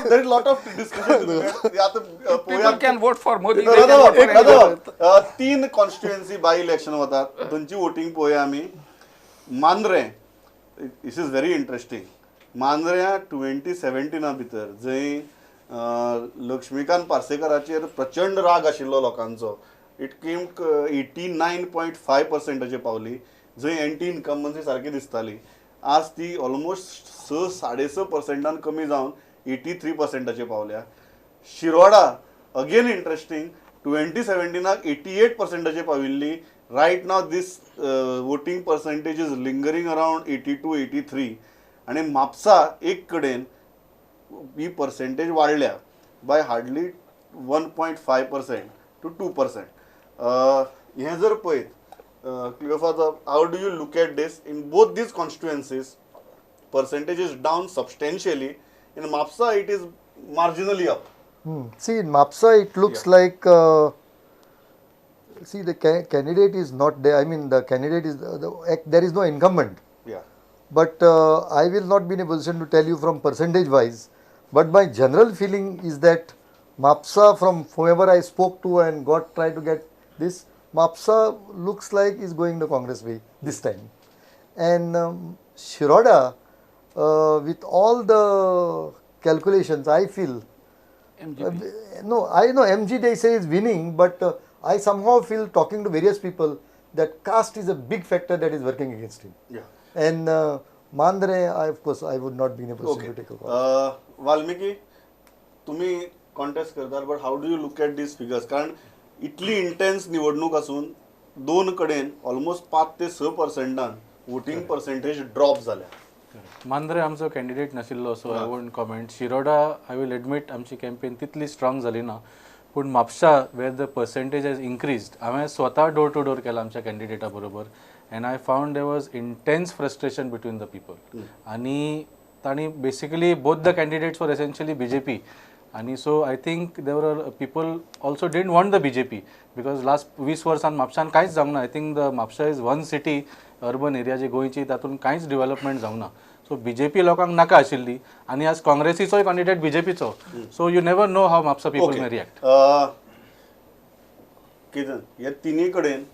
There is lot of discussion. People can vote for Modi. No, they no, can no, vote for anyone. 3 constituency by election वतात थंयची वोटिंग पळोवया आमी. मांद्रे, दिस इज व्हेरी इंटरेस्टिंग. मांद्र्या 2017 भितर जंय लक्ष्मीकांत पार्सेकराचेर प्रचंड राग आशिल्लो लोकांचो. इट केम 89.5% पावली. जंय एंटी इन्कम्बन्सी सारकी दिसताली. आज ती ऑलमोस्ट 6-6.5% कमी जावन 83% पावल्या. शिरोडा अगेन इंटरेस्टिंग 2017 88% पाविल्ली. Right now this voting percentage is lingering around 82-83. आणि म्हापसा एक कडेन ही पर्सेंटेज वाडल्या बाय हार्डली 1.5% to 2%. हें जर पळयत Cleofather, how do you look at this? In both these constituencies, percentage is down substantially. In Mapsa, it is marginally up. See, in Mapsa, it looks like, see, the candidate is not there. I mean, the candidate is, there is no incumbent. Yeah. But I will not be in a position to tell you from percentage wise. But my general feeling is that Mapsa, from whoever I spoke to and tried to get this, Mapsa looks like is going the Congress way this time. And Shiroda, with all the calculations, I feel, no, I know MG they say is winning, but I somehow feel, talking to various people, that caste is a big factor that is working against him. Yeah. And Mandre, of course, I would not be in a position to take a call. Valmiki, तुम्ही कॉन्टेस्ट करतात, but how do you look at these figures? कारण इतली इंटेन्स निवडणूक असून दोन कडेन ऑलमोस्ट 5 ते 6% वोटिंग पर्सेंटेज ड्रॉप झाल्या. मांद्रे आमचो कॅन्डिडेट नाशिल्लो, so I won't comment. Shiroda I will admit आमची कॅम्पेन तितली स्ट्रॉंग जाली ना, पूण Mapusa where the percentage has increased. हांवें स्वता डोर टू डोर केला आमच्या कॅन्डिडेटा बरोबर, and I found there was intense frustration between the people. आनी तांणी basically both the candidates were essentially BJP. आणि so I think there people also didn't want the BJP because last 20 वर्सान म्हापसान कांयच जावंक ना. I think the Mapusa is one city urban area जी गोंयची, तातूंत कांयच डेव्हलपमेंट जावंक ना. सो BJP लोकांक नाका आशिल्ली, आनी आज काँग्रेसीचोय कॅन्डिडेट BJPचो. So you never know how Mapusa people may react. कितें हे तिनी कडेन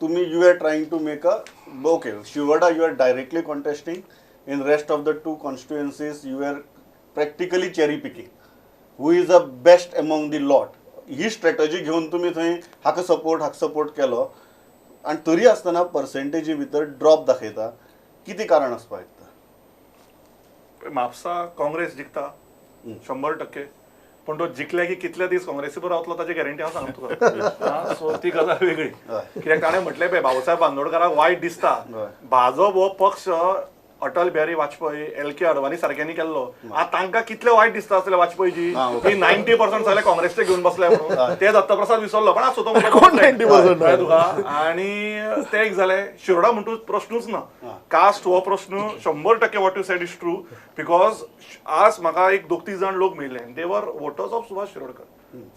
तुम्ही you are trying to make a okay Shiroda you are directly contesting. In rest of the 2 constituencies you are practically cherry picking. Who is the best among the lot. ही स्ट्रॅटजी घेवन तुम्ही थंय हाका सपोर्ट केलो, आनी तरी आसतना पर्सेंटेजी भितर ड्रॉप दाखयता. कितें कारण आसपाक शकता? म्हापसा काँग्रेस जिखता 100%. पण तो जिखल्या की कितले दीस काँग्रेसी बरोबर रावतलो ताची गॅरंटी हांव सांगता तुका. सो ती गजाल वेगळी. कित्याक ताणें म्हटलें पळय, भाऊसाहेब बांदोडकराक वायट दिसता, भाजप हो पक्ष अटल बिहारी वाजपेयी, LK अडवाणी सारक्यांनी केल्लो. आता तांकां कितले वायट दिसता आसले वाजपेयीची, की 90% सगळे काँग्रेसचे घेवन बसले म्हणून. ते दत्तप्रसाद विसरलो, पण असो तो 90% तुका. आणि ते एक जालें. शिरोडा म्हणटूच प्रश्नूच ना. कास्ट हो प्रश्न 100% what you said is true. Because आज म्हाका एक 2-3 जाण लोक मेळिल्ले, they were voters of Subhash Shirodkar.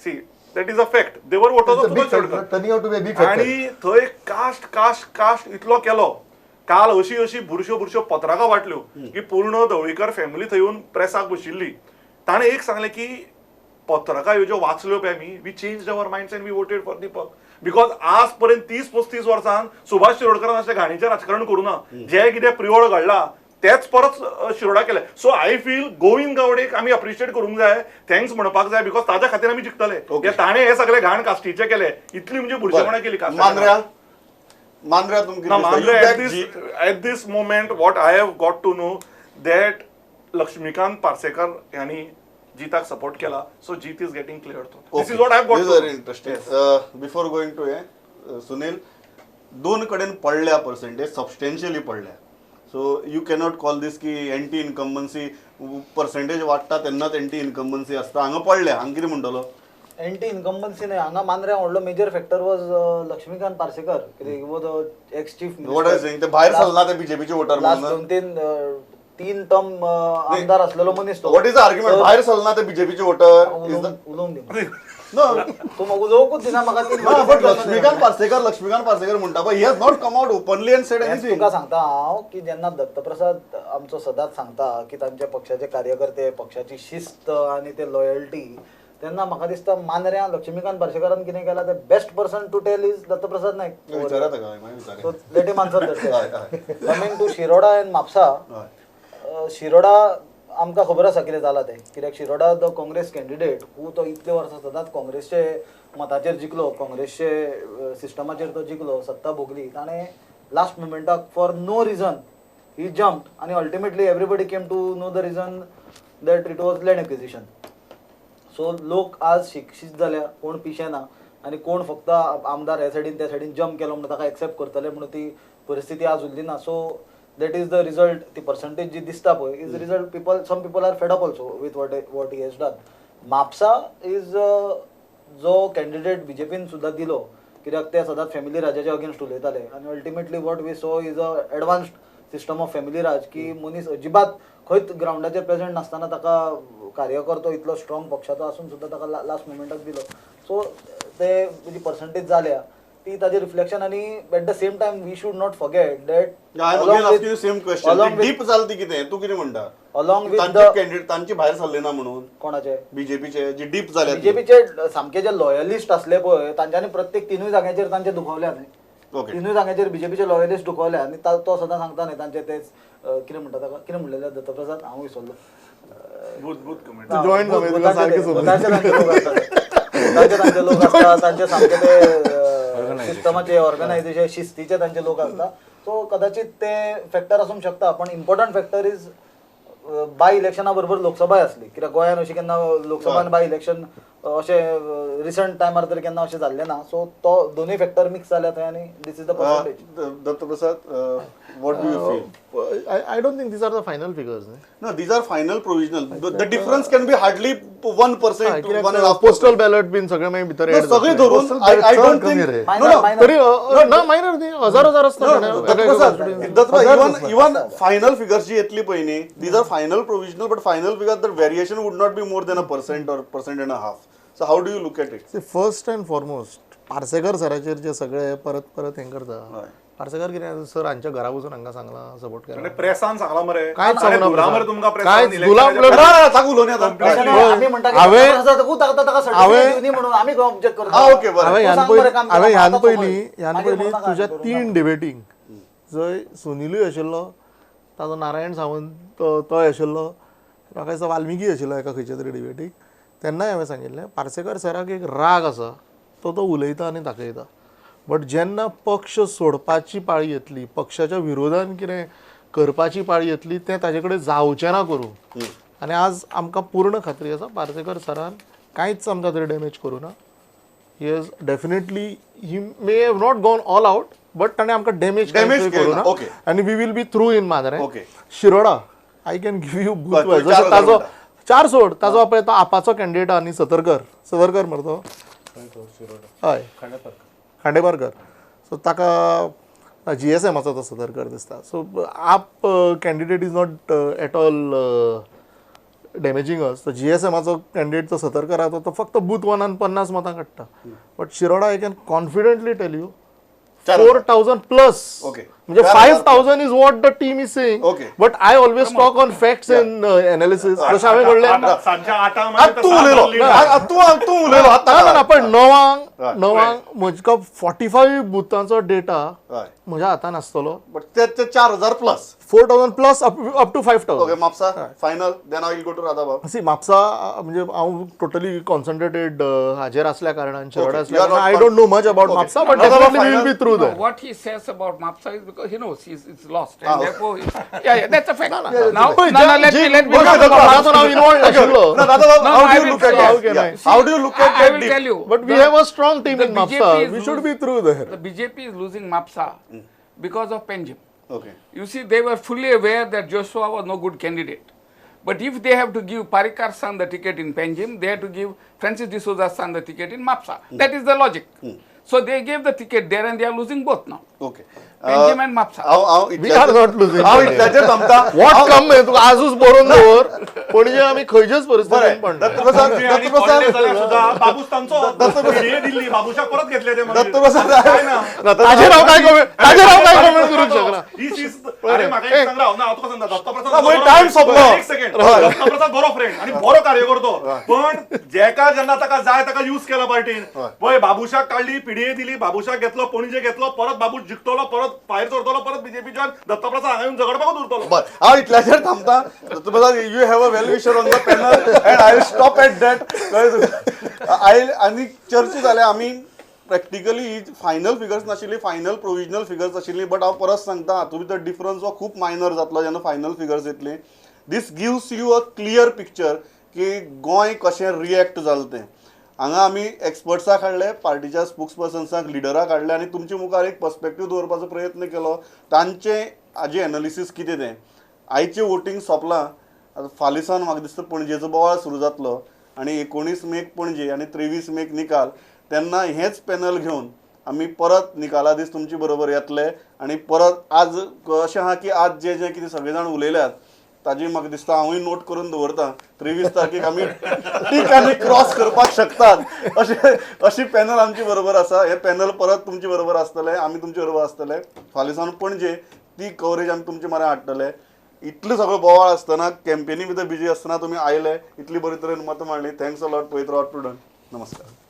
See that is a fact. They were voters of Subhash Shirodkar. आणि थंय कास्ट इतलो केलो. काल अशी बुरश्यो पत्रकां वाटल्यो की पूर्ण ढवळीकर फॅमिली थंय येवन प्रेसाक बशिल्ली. ताणें एक सांगलें की पत्रकां ह्यो ज्यो वाचल्यो पळय आमी, we change our minds and we voted for Deepak. Because आज पर्यंत 30-35 वर्सान सुभाष शिरोडकरान अशें घाणीचें राजकारण करूं ना. जें कितें प्रिओळ घडलां तेच परत शिरोडा केलें. सो आय फील गोविंद गावडेक आमी अप्रिशिएट करूंक जाय, थँक्स म्हणपाक जाय, बिकॉज ताच्या खातीर आमी जिखतले. ताणें हे सगळे घाण कास्टीचे केले, इतली म्हणजे बुरशेपणां केली कास्टाची. Mandra, at this moment, what I have got to know that Lakshmikant Parsekar yani Jeetak support kela, so Jeet is getting cleared. This is what I have got to know. This is very interesting. Before going to Sunil, दोन कडेन पडल्या पर्सेंटेज सबस्टेन्शियली पडल्या. सो यू कॅनॉट कॉल दिस की एंटी इनकम्बन्सी पर्सेंटेज वाडटा तेन्नाच एंटी इनकम्बन्सी आसता. हांगा पडल्या, हांगा कितें म्हणटलो? एंटी इनकम्बन्सी नाही. हांगा मांद्र्या व्हडलो major factor was Laxmikant Parsekar. कित्याक वॉज एक्स चीफ मिनिस्टर. ते भायर सरला ते BJPचे वोटर म्हणून. 3 टर्म आमदार असलेलो मनीस तो. What is the argument? भायर सरला ते BJPचे वोटर. उलोवंक दी. नो तू म्हाका उलोवंकूच दिना म्हाका. बट लक्ष्मीकांत पार्सेकर म्हणटा पळय, he has not come out openly and said anything. तुका सांगता हांव की जेन्ना दत्तप्रसाद आमचो सदांच सांगता की तांच्या पक्षाचे कार्यकर्ते, पक्षाची शिस्त आनी ते लॉयल्टी, तेन्ना म्हाका दिसता मांद्र्या लक्ष्मीकांत पार्सेकरान कितें केलां, the best person to tell is Dattaprasad Naik. So let him answer that. Coming to Shiroda and Mapusa, Shiroda आमकां खबर आसा कितें जालां तें. कित्याक Shiroda the Congress candidate who तो इतले वर्सां सदांच काँग्रेसचे मताचेर जिखलो, काँग्रेसचे सिस्टमाचेर तो जिखलो, सत्ता भोगली. ताणें लास्ट मुमेंटाक for no reason he jumped, आनी ultimately everybody came to know the reason that it was land acquisition. So लोक आज शिक्षीत जाल्या, कोण पिशे ना, आनी कोण फक्त आमदार हे सायडीन त्या सायडीन जम्प केलो म्हणून ताका एक्सेप्ट करतले म्हणून ती परिस्थिती आज उरली ना. So that is the result. ती पर्सेंटेज जी दिसता पळय is result. Some people are fed up also with what he has done. Mapusa is जो कॅन्डिडेट बीजेपीन सुद्दां दिलो, कित्याक ते सदांच फॅमिली राजाच्या अगेन्स्ट उलयताले आनी ultimately what we saw is a advanced system of family raj, की मनीस अजिबात खंयच ग्राउंडाचेर प्रेझेंट नासतना ताका कार्यकर्तो इतलो स्ट्रॉंग पक्षाचो आसून सुद्दां ताका लास्ट मोमेंटाक दिलो. सो ते जी पर्सेंटेज जाल्या ती ताजें रिफ्लेक्शन. आनी at the same time we should not forget that same question deep जाल ती कितें तू कितें म्हणटा अलॉंग विथ तांचे कॅन्डिडेट तांचे भायर सरले ना म्हणून कोणाचे बीजेपीचे जे डीप जाले बीजेपीचे सामके जे लॉयलिस्ट असले पळय तांच्यांनी प्रत्येक 3 जाग्याचेर तांचे दुखवल्या न्हय. 3 जाग्याचेर बीजेपीचे लॉयलिस्ट दुखवल्या आनी तो सदां सांगता न्हय तांचे तेच कितें म्हणटा ताका कितें म्हणलेलें दत्तप्रसाद हांव विसरलो जॉईन तांचे लोक असतात तांचे सामके ते सिस्टमाचे ऑर्गनायझेशन शिस्तीचे तांचे लोक असतात. सो कदाचित ते फॅक्टर आसूंक शकता. पण इम्पॉर्टंट फॅक्टर इज बाय इलेक्शना बरोबर लोकसभा आसली, कित्याक गोंयान अशें केन्ना लोकसभान बाय इलेक्शन अशें रिसंट टायमार तरी केन्ना अशें जाल्लें ना. सो तो दोनूय फॅक्टर मिक्स जाल्या थंय आनी this is the percentage. Dattaprasad what do you feel? I don't think these are the final figures. No, these are final provisional. The difference can be hardly 1%, 1.5%. Postal ballot been सगळे मागीर भितर No, सगळे धरून I don't think तरी ना मायनर न्ही हजार असता. even final figures जी येतली पळय न्ही, these are final provisional, but final figures the variation would not be more than 1% or 1.5%. So how do you look at it? First and foremost Parsekar सराचेर जे सगळे परत हें करता. पार्सेकर कितें सर हांच्या घरा वचून हांगा सांगला सपोर्ट केला. प्रेसान सांगला मरे कांयच सांगना मरे तुमकां कांयच प्रेसान गुलाम ताका उलोवन येता. आमी म्हणटा की ताका सर्टिफिकेट दिवनी म्हणून आमी ऑब्जेक्ट करता. ओके बरें. हांवें ह्यान पयलीं तुज्या 3 डिबेटींग जंय सुनिलूय आशिल्लो, ताजो नारायण सावंत तोय आशिल्लो, म्हाका दिसता वाल्मिकी आशिल्लो एका खंयच्या तरी डिबेटीक, तेन्नाय हांवें सांगिल्लें पार्सेकर सराक एक राग आसा तो उलयता आनी दाखयता. बट जेन्ना पक्ष सोडपाची पाळी येतली, पक्षाच्या विरोधान कितें करपाची पाळी येतली, तें ताजे कडेन जावचें ना करूं. आनी आज आमकां पूर्ण खात्री आसा पार्सेकर सरान कांयच आमकां तरी डॅमेज करूं ना. He is definitely he may have not gone all out, but ताणें आमकां डॅमेज करूं ना. आनी we will be through in Mandrem. Shiroda I can give you booth wise. जसो ताजो 4 सोड ताजो पळय तो आपाचो कॅन्डिडेट आनी सतरकर मरतो हय खांडेपारकर. सो ताका GSMाचो तो सतरकर दिसता. So AAP candidate is not at all damaging us. तो GSMाचो कॅन्डिडेट तो सतरकर आसा तो फक्त बूथ 1 आनी 50 मतां काडटा. But Shiroda I can confidently tell you 4,000 plus. म्हणजे 5,000 is what the team is saying. But I always talk on facts in analysis. जशें हांवें म्हणलें तू पण णवांक म्हज्या 45 बुथांचो डेटा म्हज्या हातान आसतलो. बट ते 4,000 plus 4,000 plus up to 5,000. Okay Mapusa final then I will go to राधाबाब. सी म्हापसा म्हणजे हांव टोटली कॉन्सन्ट्रेटेड हाजेर असल्या कारणान शिरोडा असल्या कारणान I don't know much about Mapusa. But definitely we will be through that. What he says about Mapsa is because he knows it's lost, and therefore, yeah, that's a fact. Now, let me. How do you look at I will tell you. But we have a strong team in Mapsa. We should be through there. The BJP is losing Mapsa because of Panjim. Okay. You see, they were fully aware that Joshua was no good candidate. But if they have to give Parikar's son the ticket in Panjim, they have to give Francis D'Souza's son the ticket in Mapsa. That is the logic. So they gave the ticket there and they are losing both now. Okay. Panjim and Mapsa. We are not losing. What come तू आजूच बरोवन दवर पणजे आमी खंयच्याच परिस्थितीन पडना. ताजेर हांव काय कमेंट करूंक शकना. टाइम सोंपलो. दत्तप्रसाद बरो फ्रेंड आणि बरो कार्यकर्तो, पण जेका जेन्ना ताका जाय ताका यूज केला पार्टीन. पळय बाबुशाक काडली, पिडीए दिली, बाबुशाक घेतलो, पणजे घेतलो, परत बाबू जिखतलो, परत भायर सरतलो, परत बीजेपीच्यान दत्तप्रसाद हांगा येवन झगडपाकूच उरतलो. बरं हांव इतल्याचेर थांबता. Dattaprasad you have a well wisher on the panel and I will stop at that. आनी चर्चा जाल्या आमी प्रॅक्टिकली फायनल फिगर्स नाशिल्ली, फायनल प्रोविजनल फिगर्स आशिल्ली. बट हांव परत सांगता हातूंत भितर डिफरन्स हो खूब मायनर जातलो जेन्ना फायनल फिगर्स येतली. दीस gives you a clear picture की गोंय कशें रिएक्ट जालें तें. हांगा आमी एक्सपर्ट्साक हाडले, पार्टीच्या स्पोक्सपर्सन्साक लिडराक हाडले आनी तुमचे मुखार एक पर्स्पेक्टीव दवरपाचो प्रयत्न केलो. तांचे हाजे एनालिसीस कितें तें. आयचें वोटींग सोंपलां. आतां फाल्यां सावन म्हाका दिसता पणजेचो बोवाळ सुरू जातलो आनी 19 मेक पणजे आनी 23 मेक निकाल. तेन्ना हेच पॅनल घेवन आमी परत निकाला दीस तुमचे बरोबर येतले आनी परत आज अशें आहा की आज जे जे कितें सगळे जाण उलयल्यात ताजी म्हाका दिसता हांवूय नोट करून दवरता. 23 तारखेक आमी टीक आनी क्रॉस करपाक शकतात अशी पॅनल आमचे बरोबर आसा. हे पॅनल परत तुमचे बरोबर आसतले, आमी तुमचे बरोबर आसतले. फाल्यां सावन पणजे ती कवरेज आमी तुमचे म्हऱ्या हाडटले. इतलो सगळो बोवाळ आसतना कॅम्पेनी भितर बिजी आसतना तुमी आयले, इतली बरे तरेन मतां मांडली. Thanks a lot. पळयत रावात प्रुडंट. नमस्कार.